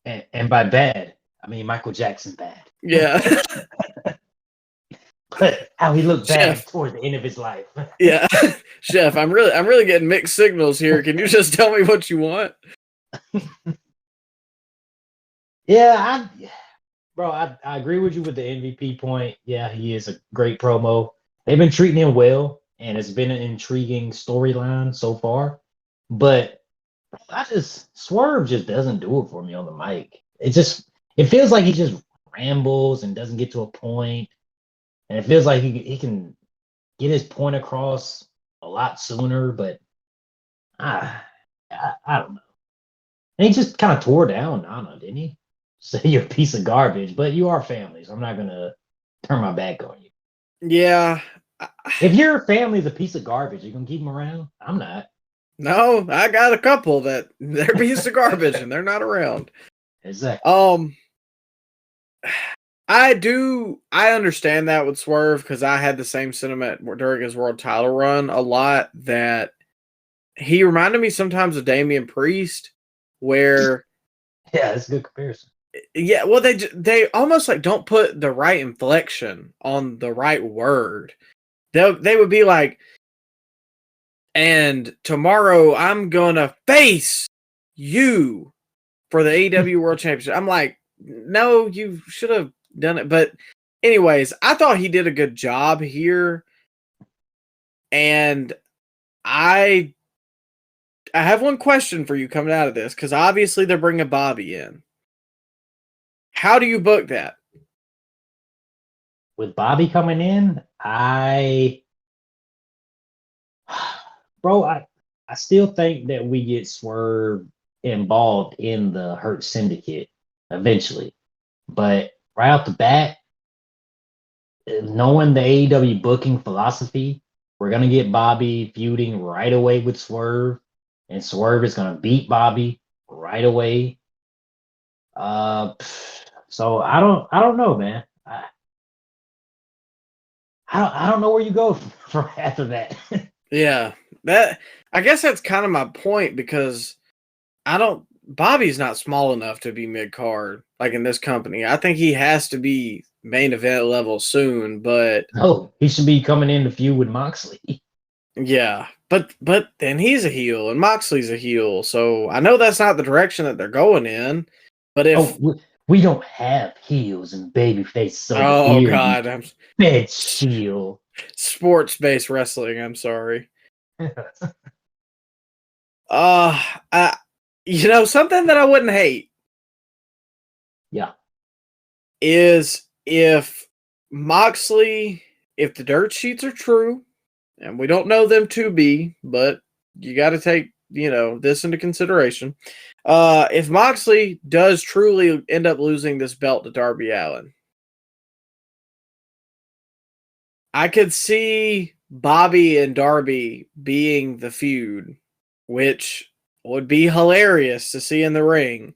And by bad, I mean Michael Jackson bad. Yeah. But how he looked bad Chef, towards the end of his life. Yeah. Chef, I'm really getting mixed signals here. Can you just tell me what you want? Yeah, I agree with you with the MVP point. Yeah, he is a great promo. They've been treating him well, and it's been an intriguing storyline so far. But Swerve just doesn't do it for me on the mic. It feels like he just rambles and doesn't get to a point. And it feels like he can get his point across a lot sooner, but I don't know. And he just kind of tore down Nana, didn't he? Say you're a piece of garbage, but you are family, so I'm not gonna turn my back on you. Yeah. If your family's a piece of garbage, you gonna keep them around? I'm not. No, I got a couple that they're a piece of garbage and they're not around. Exactly. I understand that with Swerve because I had the same sentiment during his world title run a lot, that he reminded me sometimes of Damian Priest, where yeah, that's a good comparison. Yeah, well, they almost like don't put the right inflection on the right word. They would be like, and tomorrow I'm gonna face you for the AEW World Championship. I'm like, no, you should have done it. But anyways, I thought he did a good job here. And I have one question for you coming out of this, because obviously they're bringing Bobby in. How do you book that? With Bobby coming in, I still think that we get Swerve involved in the Hurt Syndicate eventually. But right off the bat, knowing the AEW booking philosophy, we're going to get Bobby feuding right away with Swerve, and Swerve is going to beat Bobby right away. So I don't know, man. I don't know where you go from after that. Yeah, I guess that's kind of my point, because Bobby's not small enough to be mid-card, like in this company. I think he has to be main event level soon, but no, he should be coming in to feud with Moxley. Yeah, but then he's a heel and Moxley's a heel, so I know that's not the direction that they're going in. But if we don't have heels and babyface, God, I'm bed shield. Sports-based wrestling. I'm sorry. Something that I wouldn't hate. Yeah. Is if the dirt sheets are true, and we don't know them to be, but you got to take, this into consideration. If Moxley does truly end up losing this belt to Darby Allin, I could see Bobby and Darby being the feud, which would be hilarious to see in the ring.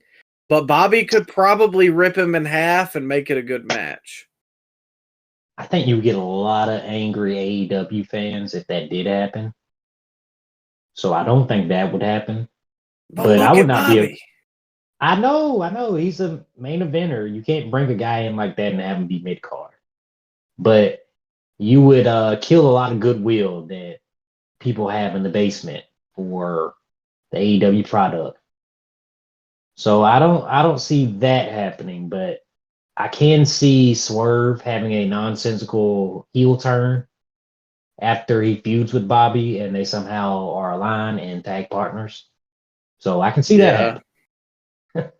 But Bobby could probably rip him in half and make it a good match. I think you would get a lot of angry AEW fans if that did happen. So I don't think that would happen. But I would not Bobby. be. I know. He's a main eventer. You can't bring a guy in like that and have him be mid card. But you would kill a lot of goodwill that people have in the basement for the AEW product. So I don't see that happening, but I can see Swerve having a nonsensical heel turn after he feuds with Bobby and they somehow are aligned and tag partners. So I can see that happen.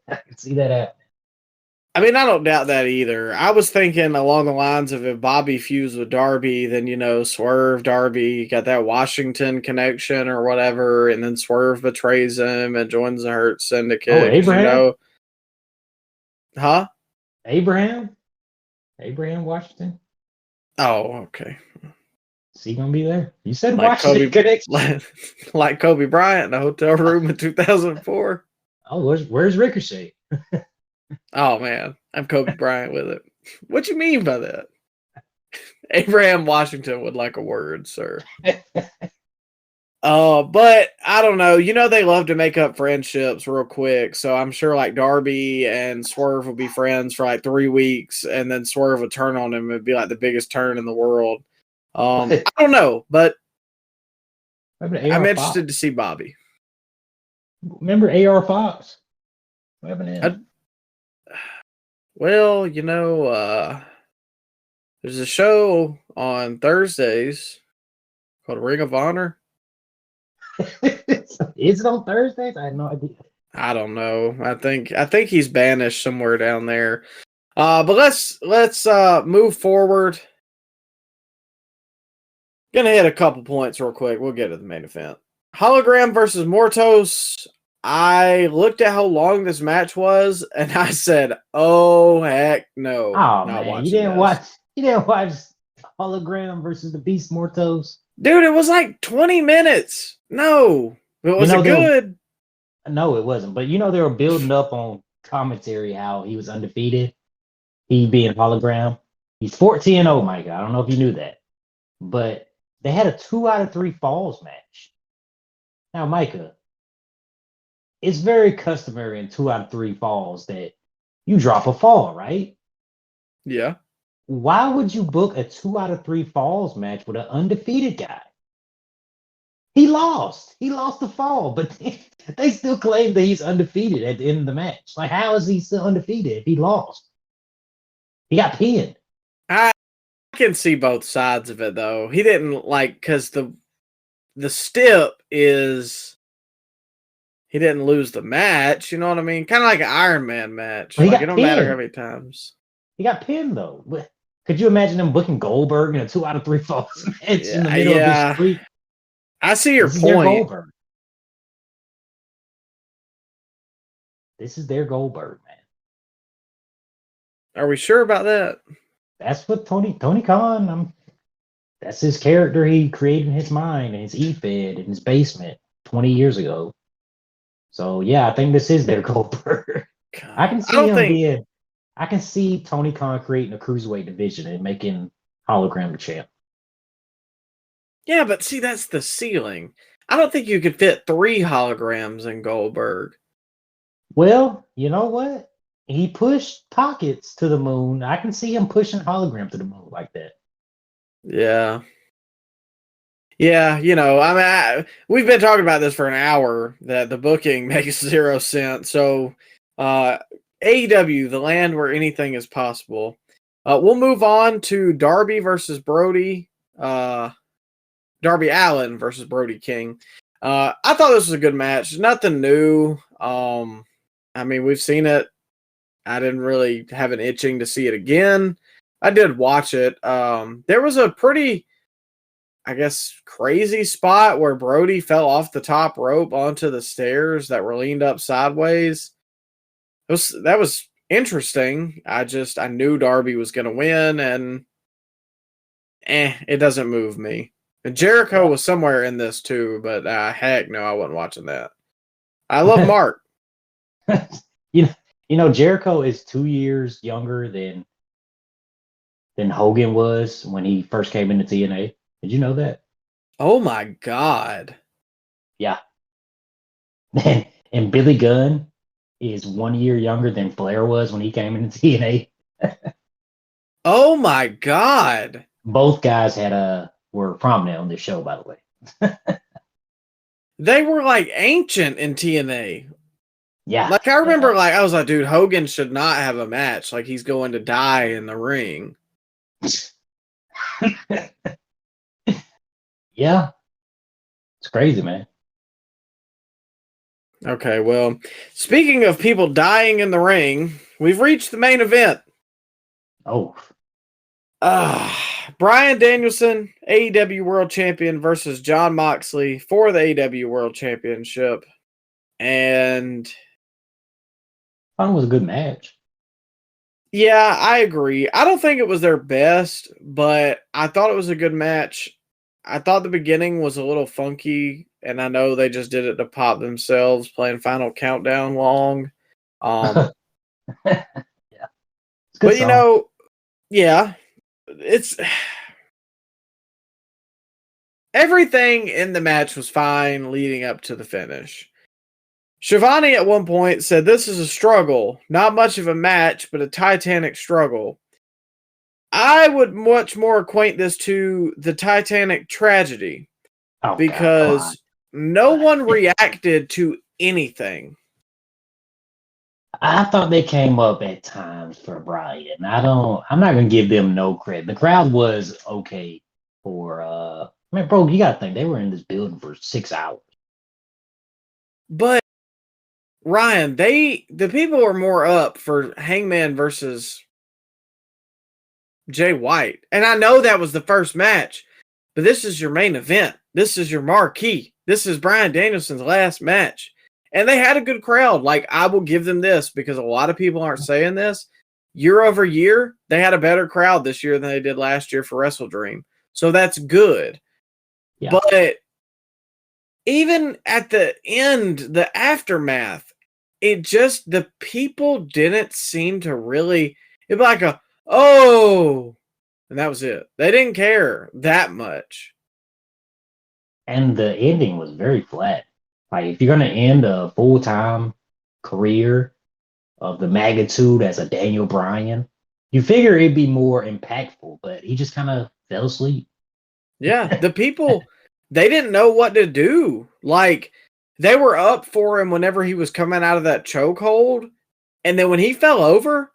I can see that happen. I mean, I don't doubt that either. I was thinking along the lines of if Bobby fused with Darby, then, Swerve, Darby, got that Washington connection or whatever, and then Swerve betrays him and joins the Hurt Syndicate. Oh, Abraham? Huh? Abraham Washington? Oh, okay. Is he going to be there? You said Like Washington connection. like Kobe Bryant in the hotel room in 2004. Oh, where's Ricochet? Oh, man. I'm Kobe Bryant with it. What you mean by that? Abraham Washington would like a word, sir. But I don't know. They love to make up friendships real quick. So I'm sure like Darby and Swerve will be friends for like 3 weeks, and then Swerve would turn on him. It'd be like the biggest turn in the world. I don't know, but I'm interested to see Bobby. Remember AR Fox? What happened to him? Well, there's a show on Thursdays called Ring of Honor. Is it on Thursdays? I had no idea. I don't know. I think he's banished somewhere down there. But let's move forward. Gonna hit a couple points real quick. We'll get to the main event. Hologram versus Mortos. I looked at how long this match was, and I said, "Oh heck no!" Oh man, you didn't watch Hologram versus the Beast Mortos, dude. It was like 20 minutes. No, was it good? No, it wasn't. But they were building up on commentary how he was undefeated. He being Hologram, he's 14-0, Micah. I don't know if you knew that, but they had a 2 out of 3 falls match. Now, Micah, it's very customary in 2 out of 3 falls that you drop a fall, right? Yeah. Why would you book a 2 out of 3 falls match with an undefeated guy? He lost. He lost the fall, but they still claim that he's undefeated at the end of the match. Like, how is he still undefeated if he lost? He got pinned. I can see both sides of it, though. He didn't because the stip is he didn't lose the match. You know what I mean? Kind of like an Iron Man match. Like, it don't matter how many times. He got pinned, though. Could you imagine them booking Goldberg in a 2 out of 3 falls match in the middle of the street? I see your point. This is their Goldberg, man. Are we sure about that? That's what Tony Khan. That's his character he created in his mind and his e-fed in his basement 20 years ago. So yeah, I think this is their Goldberg. God, I can see Tony Khan creating a cruiserweight division and making Hologram the champ. Yeah, but see, that's the ceiling. I don't think you could fit 3 holograms in Goldberg. Well, you know what? He pushed Pockets to the moon. I can see him pushing Hologram to the moon like that. Yeah. Yeah, we've been talking about this for an hour, that the booking makes 0 sense. So, AEW, the land where anything is possible. We'll move on to Darby versus Brody. Darby Allin versus Brody King. I thought this was a good match. Nothing new. We've seen it. I didn't really have an itching to see it again. I did watch it. There was a pretty, crazy spot where Brody fell off the top rope onto the stairs that were leaned up sideways. That was interesting. I knew Darby was going to win, and it doesn't move me. And Jericho was somewhere in this too, but heck no, I wasn't watching that. I love Mark. you know, Jericho is 2 years younger than Hogan was when he first came into TNA. Did you know that? Oh my God. Yeah. And Billy Gunn is 1 year younger than Flair was when he came into TNA. Oh my God. Both guys were prominent on this show, by the way. They were like ancient in TNA. Yeah. Like I remember, like I was like, dude, Hogan should not have a match. Like he's going to die in the ring. Yeah. It's crazy, man. Okay, well, speaking of people dying in the ring, we've reached the main event. Oh. Bryan Danielson, AEW World Champion versus Jon Moxley for the AEW World Championship. And I thought it was a good match. yeah, I agree. I don't think it was their best, but I thought it was a good match. I thought the beginning was a little funky, and I know they just did it to pop themselves, playing Final Countdown long. Yeah. But you know, yeah, it's everything in the match was fine leading up to the finish. Shivani at one point said, "This is a struggle, not much of a match, but a titanic struggle." I would much more acquaint this to the Titanic tragedy because no one reacted to anything. I thought they came up at times for Bryan. I'm not gonna give them no credit. The crowd was okay for man, bro, you gotta think they were in this building for 6 hours. But Ryan, the people were more up for Hangman versus Jay White. And I know that was the first match, but this is your main event. This is your marquee. This is Bryan Danielson's last match. And they had a good crowd. Like, I will give them this because a lot of people aren't saying this. Year over year, they had a better crowd this year than they did last year for WrestleDream. So that's good. Yeah. But even at the end, the aftermath, the people didn't seem to really, it'd be like oh, and that was it. They didn't care that much. And the ending was very flat. Like, if you're going to end a full-time career of the magnitude as a Daniel Bryan, you figure it'd be more impactful, but he just kind of fell asleep. Yeah, the people, they didn't know what to do. Like, they were up for him whenever he was coming out of that chokehold, and then when he fell over,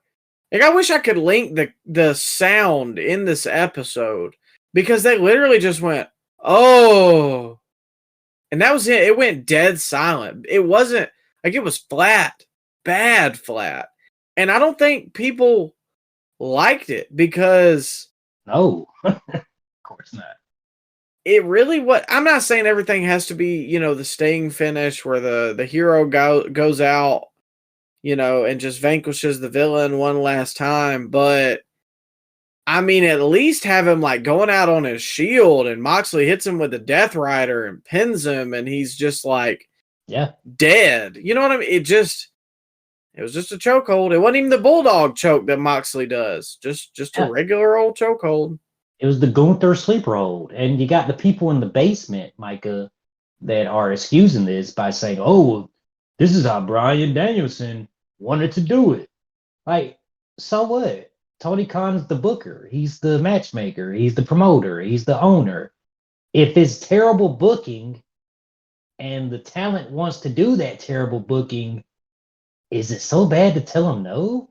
like, I wish I could link the sound in this episode because they literally just went, oh, and that was it. It went dead silent. It wasn't like it was flat, bad flat. And I don't think people liked it because no, of course not. It really I'm not saying everything has to be, the Sting finish where the hero goes out, and just vanquishes the villain one last time. But I mean, at least have him like going out on his shield and Moxley hits him with the Death Rider and pins him and he's just like, dead. You know what I mean? It was just a chokehold. It wasn't even the Bulldog choke that Moxley does. Just a regular old chokehold. It was the Gunther sleeper hold. And you got the people in the basement, Micah, that are excusing this by saying, oh, this is how Bryan Danielson wanted to do it. Like, so what? Tony Khan's the booker. He's the matchmaker. He's the promoter. He's the owner. If it's terrible booking and the talent wants to do that terrible booking, is it so bad to tell him no?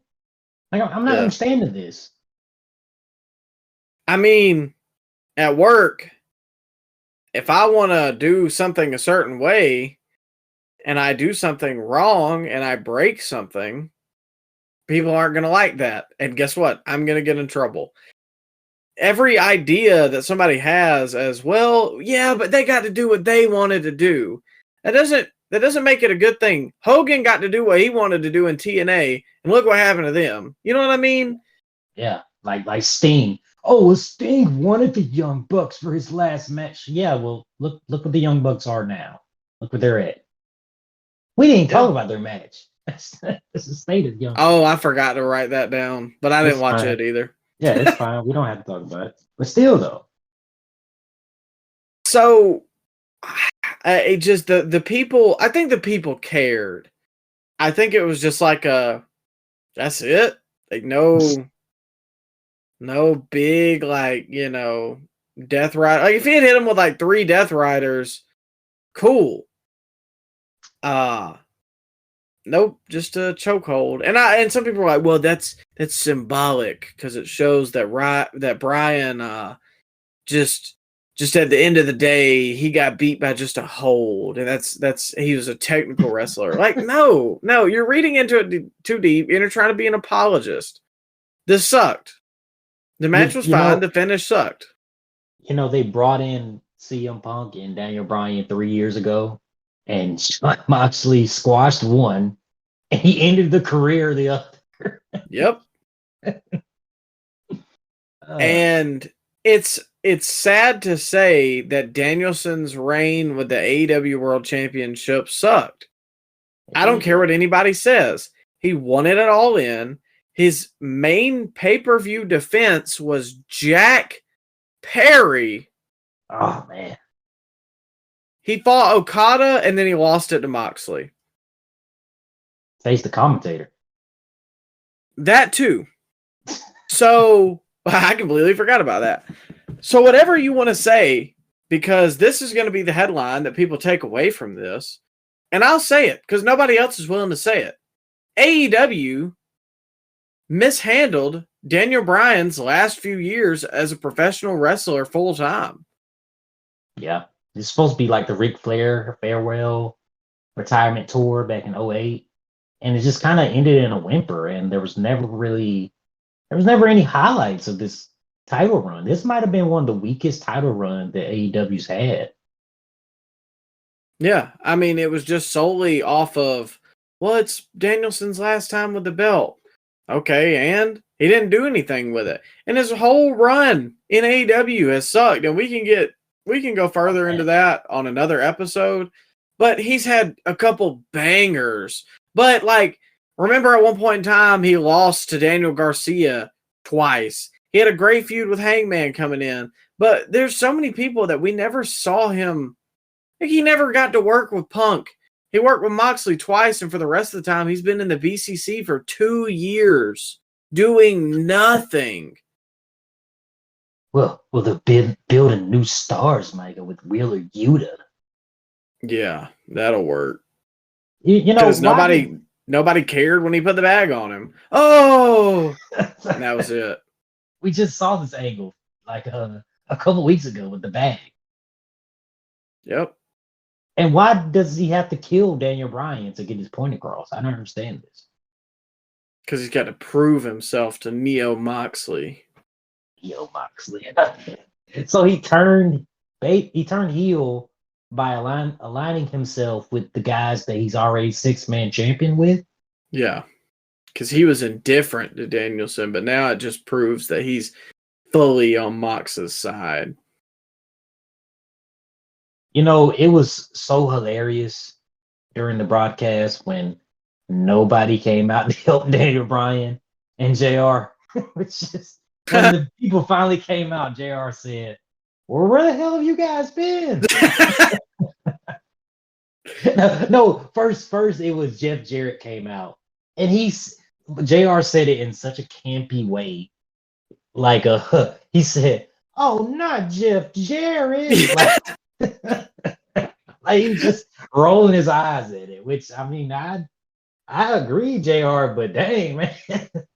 Like, I'm not understanding this. I mean, at work, if I want to do something a certain way and I do something wrong and I break something, people aren't going to like that. And guess what? I'm going to get in trouble. Every idea that somebody has as, well, yeah, but they got to do what they wanted to do. That doesn't make it a good thing. Hogan got to do what he wanted to do in TNA, and look what happened to them. You know what I mean? Yeah, like Sting. Oh, well, Sting wanted the Young Bucks for his last match. Yeah, well, look what the Young Bucks are now. Look where they're at. We didn't talk about their match. That's the state of the Young Bucks. Oh, I forgot to write that down, but I didn't watch it either. Yeah, it's fine. We don't have to talk about it. But still, though. So, it just the people. I think the people cared. I think it was just like that's it. Like no big Death Rider. Like if he had hit him with like 3 Death Riders, cool. Nope, just a chokehold. And some people are like, well, that's symbolic because it shows that Bryan just at the end of the day he got beat by just a hold, and that's he was a technical wrestler. Like no, you're reading into it too deep, and you're trying to be an apologist. This sucked. The match was fine. The finish sucked. They brought in CM Punk and Daniel Bryan 3 years ago, and Moxley squashed one, and he ended the career of the other. Yep. And it's sad to say that Danielson's reign with the AEW World Championship sucked. I don't care what anybody says. He won it all in. His main pay-per-view defense was Jack Perry. Oh, man. He fought Okada, and then he lost it to Moxley. Face the commentator. That too. So, I completely forgot about that. So, whatever you want to say, because this is going to be the headline that people take away from this, and I'll say it, because nobody else is willing to say it. AEW mishandled Daniel Bryan's last few years as a professional wrestler full time. Yeah. It's supposed to be like the Ric Flair farewell retirement tour back in 2008. And it just kind of ended in a whimper. And there was never any highlights of this title run. This might have been one of the weakest title runs that AEW's had. Yeah. I mean, it was just solely off of, well, it's Danielson's last time with the belt. Okay. And he didn't do anything with it. And his whole run in AEW has sucked. And we can go further into that on another episode, but he's had a couple bangers. But remember at one point in time, he lost to Daniel Garcia twice. He had a great feud with Hangman coming in, but there's so many people that we never saw him. He never got to work with Punk. He worked with Moxley twice, and for the rest of the time, he's been in the BCC for 2 years doing nothing. Well, they're building new stars, Micah, with Wheeler Yuta. Yeah, that'll work. Because nobody cared when he put the bag on him. Oh, and that was it. We just saw this angle a couple weeks ago with the bag. Yep. And why does he have to kill Daniel Bryan to get his point across? I don't understand this. Because he's got to prove himself to Neo Moxley. Moxley. So he turned heel by aligning himself with the guys that he's already 6-man champion with. Yeah, because he was indifferent to Danielson, but now it just proves that he's fully on Mox's side. It was so hilarious during the broadcast when nobody came out to help Daniel Bryan and JR, which is when the people finally came out. JR said, well, where the hell have you guys been? No, first it was Jeff Jarrett came out, and JR said it in such a campy way, he said, "Oh, not Jeff Jarrett," he just rolling his eyes at it. Which I mean, I agree, JR, but dang, man.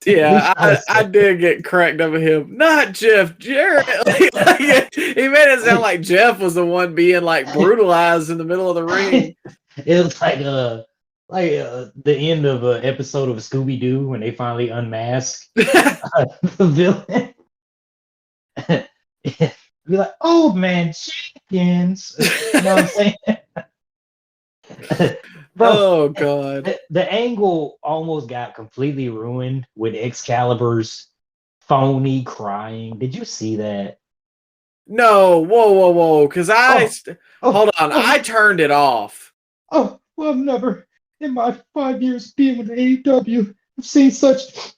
Yeah, I did get cracked up at him. Not Jeff Jarrett. He made it sound like Jeff was the one being brutalized in the middle of the ring. It was the end of an episode of Scooby Doo when they finally unmask the villain. Be like, "Oh man, chickens." You know what I'm saying? Bro, oh god, the angle almost got completely ruined with Excalibur's phony crying. Did you see that? No, whoa. Because hold on, oh, I turned it off. well, I've never, in my 5 years being with AEW, I've seen such.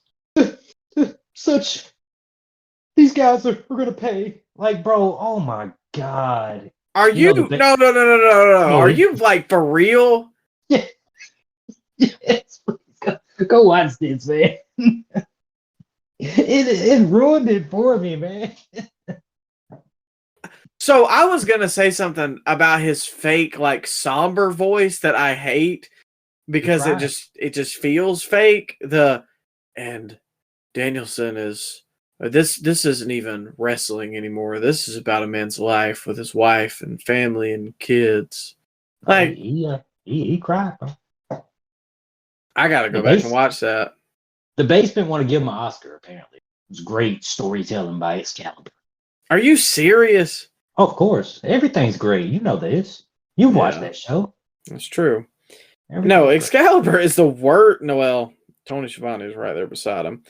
These guys are going to pay. Like, bro, oh my God. Are you? No. No, Are you like for real? Yeah. Yes, please go watch this, man. It ruined it for me, man. So I was gonna say something about his fake, like somber voice that I hate because it just feels fake. And Danielson is this isn't even wrestling anymore. This is about a man's life with his wife and family and kids. Like he cried, bro. I gotta go back and watch that. The Basement want to give him an Oscar, apparently. It was great storytelling by Excalibur. Are you serious? Oh, of course. Everything's great. You know this. You've watched that show. That's true. No, Excalibur is the worst. Noel, Tony Schiavone is right there beside him.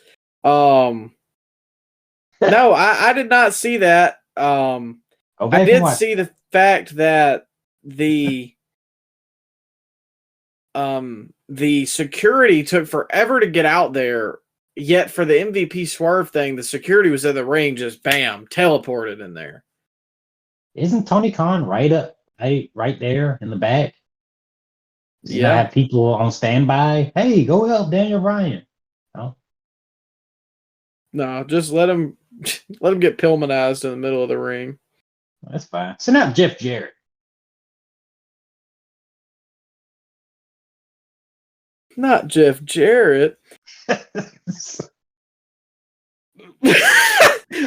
No, I did not see that. I did see the fact that the security took forever to get out there. Yet for the MVP swerve thing, the security was in the ring, just bam, teleported in there. Isn't Tony Khan right there in the back? Yeah, have people on standby. Hey, go help Daniel Bryan. No, just let him get Pillmanized in the middle of the ring. That's fine. Send out Jeff Jarrett. Not Jeff Jarrett.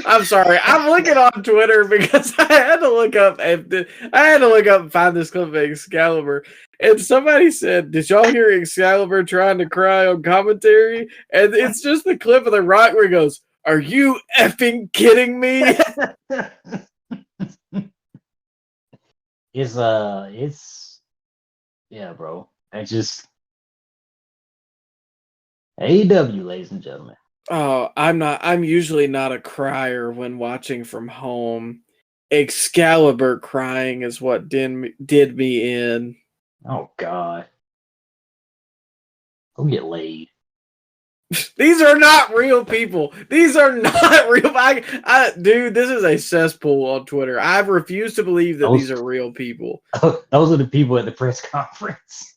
I'm sorry. I'm looking on Twitter because I had to look up and find this clip of Excalibur. And somebody said, "Did y'all hear Excalibur trying to cry on commentary?" And it's just the clip of The Rock where he goes, "Are you effing kidding me?" It's yeah, bro. I just AEW, ladies and gentlemen. Oh, I'm usually not a crier when watching from home. Excalibur crying is what did me in. Oh God. Go get laid. These are not real people. These are not real. Dude, this is a cesspool on Twitter. I've refused to believe that these are real people. Those are the people at the press conference.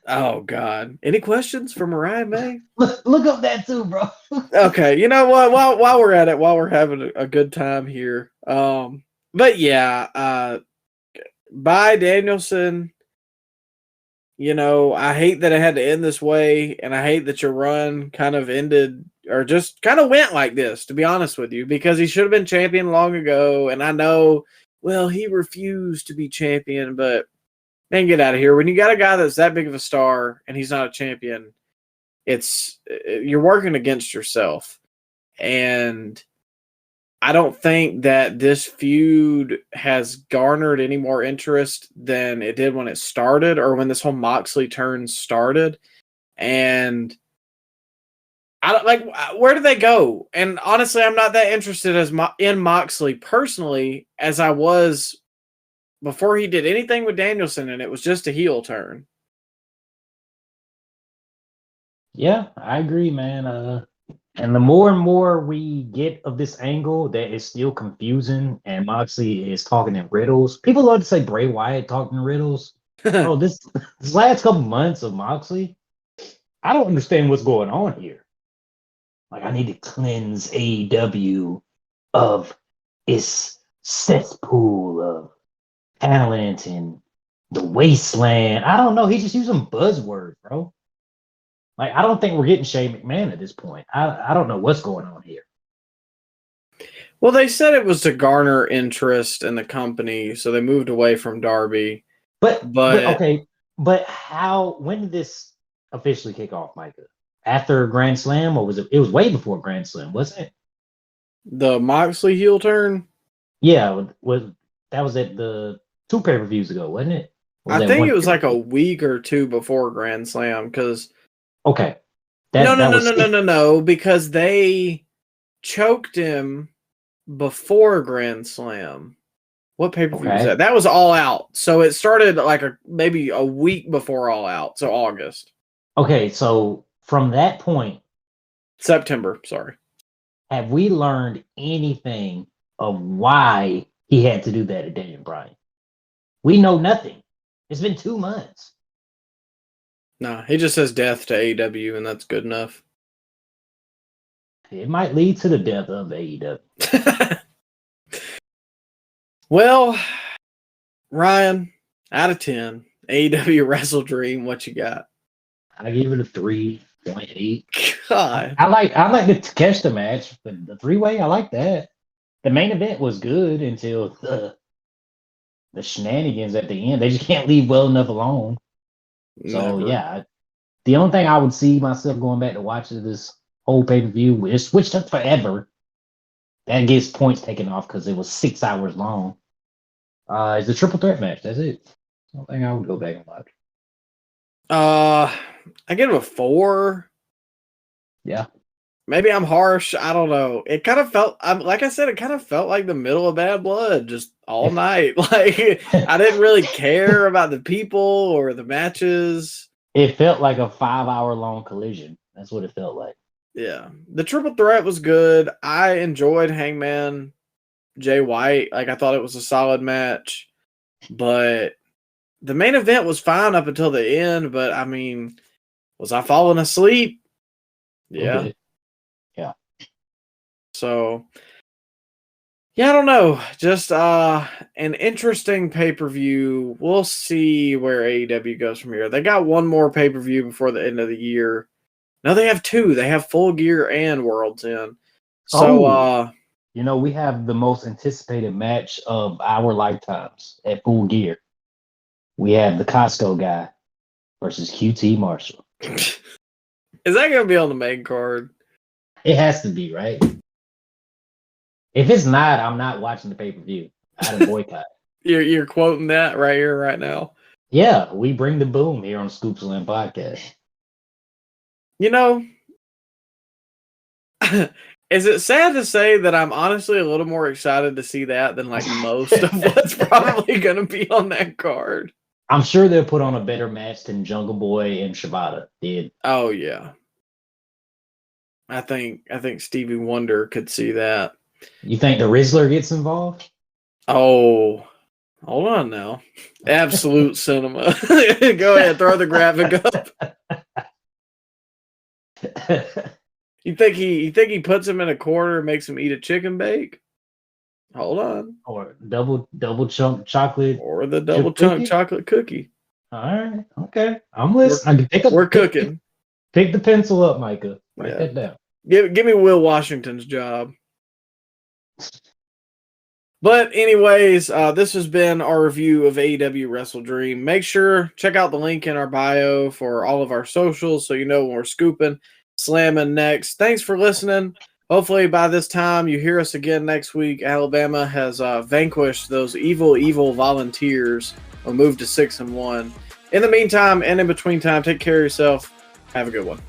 Oh God! Any questions for Mariah May? Look up that too, bro. Okay, you know what? While we're at it, while we're having a good time here, but yeah, bye Danielson. You know, I hate that it had to end this way, and I hate that your run kind of ended or just kind of went like this. To be honest with you, because he should have been champion long ago, and I know, well, he refused to be champion, but. Man, get out of here. When you got a guy that's that big of a star and he's not a champion, you're working against yourself. And I don't think that this feud has garnered any more interest than it did when it started or when this whole Moxley turn started. And I don't like, where do they go? And honestly, I'm not that interested in Moxley personally as I was before he did anything with Danielson, and it was just a heel turn. Yeah, I agree, man. And the more and more we get of this angle that is still confusing, and Moxley is talking in riddles. People love to say Bray Wyatt talking in riddles. Oh, this last couple months of Moxley, I don't understand what's going on here. Like, I need to cleanse AEW of its cesspool of talent and the wasteland. I don't know. He's just using buzzwords, bro. Like, I don't think we're getting Shane McMahon at this point. I don't know what's going on here. Well, they said it was to garner interest in the company, so they moved away from Darby. But okay. But when did this officially kick off, Micah? After Grand Slam, or was it? It was way before Grand Slam, wasn't it? The Moxley heel turn? Yeah, that was at the 2 pay-per-views ago, wasn't it? I think it was like a week or 2 before Grand Slam, because okay. No, because they choked him before Grand Slam. What pay-per-view was Okay. that? That was All Out. So it started like maybe a week before All Out. So August. Okay, so from that point, September, sorry. have we learned anything of why he had to do that to Daniel Bryan? We know nothing. It's been 2 months. Nah, he just says death to AEW, and that's good enough. It might lead to the death of AEW. Well, Ryan, out of 10, AEW WrestleDream, what you got? I give it a 3.8. God. I like the Takeshita match, but the 3-way, I like that. The main event was good until the shenanigans at the end. They just can't leave well enough alone. So Never. yeah, the only thing I would see myself going back to watching this whole pay-per-view, which took forever, that gets points taken off because it was 6 hours long, is the triple threat match. That's it. I don't think I would go back and watch. I give it a 4. Yeah. Maybe I'm harsh. I don't know. It kind of felt, like I said, it kind of felt like the middle of Bad Blood just all night. Like, I didn't really care about the people or the matches. It felt like a 5-hour long collision. That's what it felt like. Yeah. The triple threat was good. I enjoyed Hangman Jay White. Like, I thought it was a solid match. But the main event was fine up until the end. But, I mean, was I falling asleep? Yeah. Okay. Yeah. So, yeah, I don't know. Just an interesting pay-per-view. We'll see where AEW goes from here. They got one more pay-per-view before the end of the year. No, they have 2. They have Full Gear and World's End. So, we have the most anticipated match of our lifetimes at Full Gear. We have the Costco guy versus QT Marshall. is that going to be on the main card? It has to be, right? If it's not, I'm not watching the pay-per-view. I'd boycott. You're quoting that right here, right now. Yeah, we bring the boom here on Scoop Slam Podcast. You know, is it sad to say that I'm honestly a little more excited to see that than like most of what's probably going to be on that card? I'm sure they'll put on a better match than Jungle Boy and Shibata did. Oh yeah, I think Stevie Wonder could see that. You think the Rizzler gets involved? Oh, hold on now. Absolute cinema. Go ahead, throw the graphic up. You think he puts him in a corner and makes him eat a chicken bake? Hold on. Or double chunk chocolate. Or the double chunk chocolate cookie. All right. Okay. I'm listening. We're cooking. Pick the pencil up, Micah. Write that down. Give me Will Washington's job. But anyways, this has been our review of AEW WrestleDream. Make sure check out the link in our bio for all of our socials so you know when we're scooping, slamming next. Thanks for listening. Hopefully by this time you hear us again next week. Alabama has vanquished those evil volunteers and moved to 6-1. In the meantime and in between time, take care of yourself. Have a good one.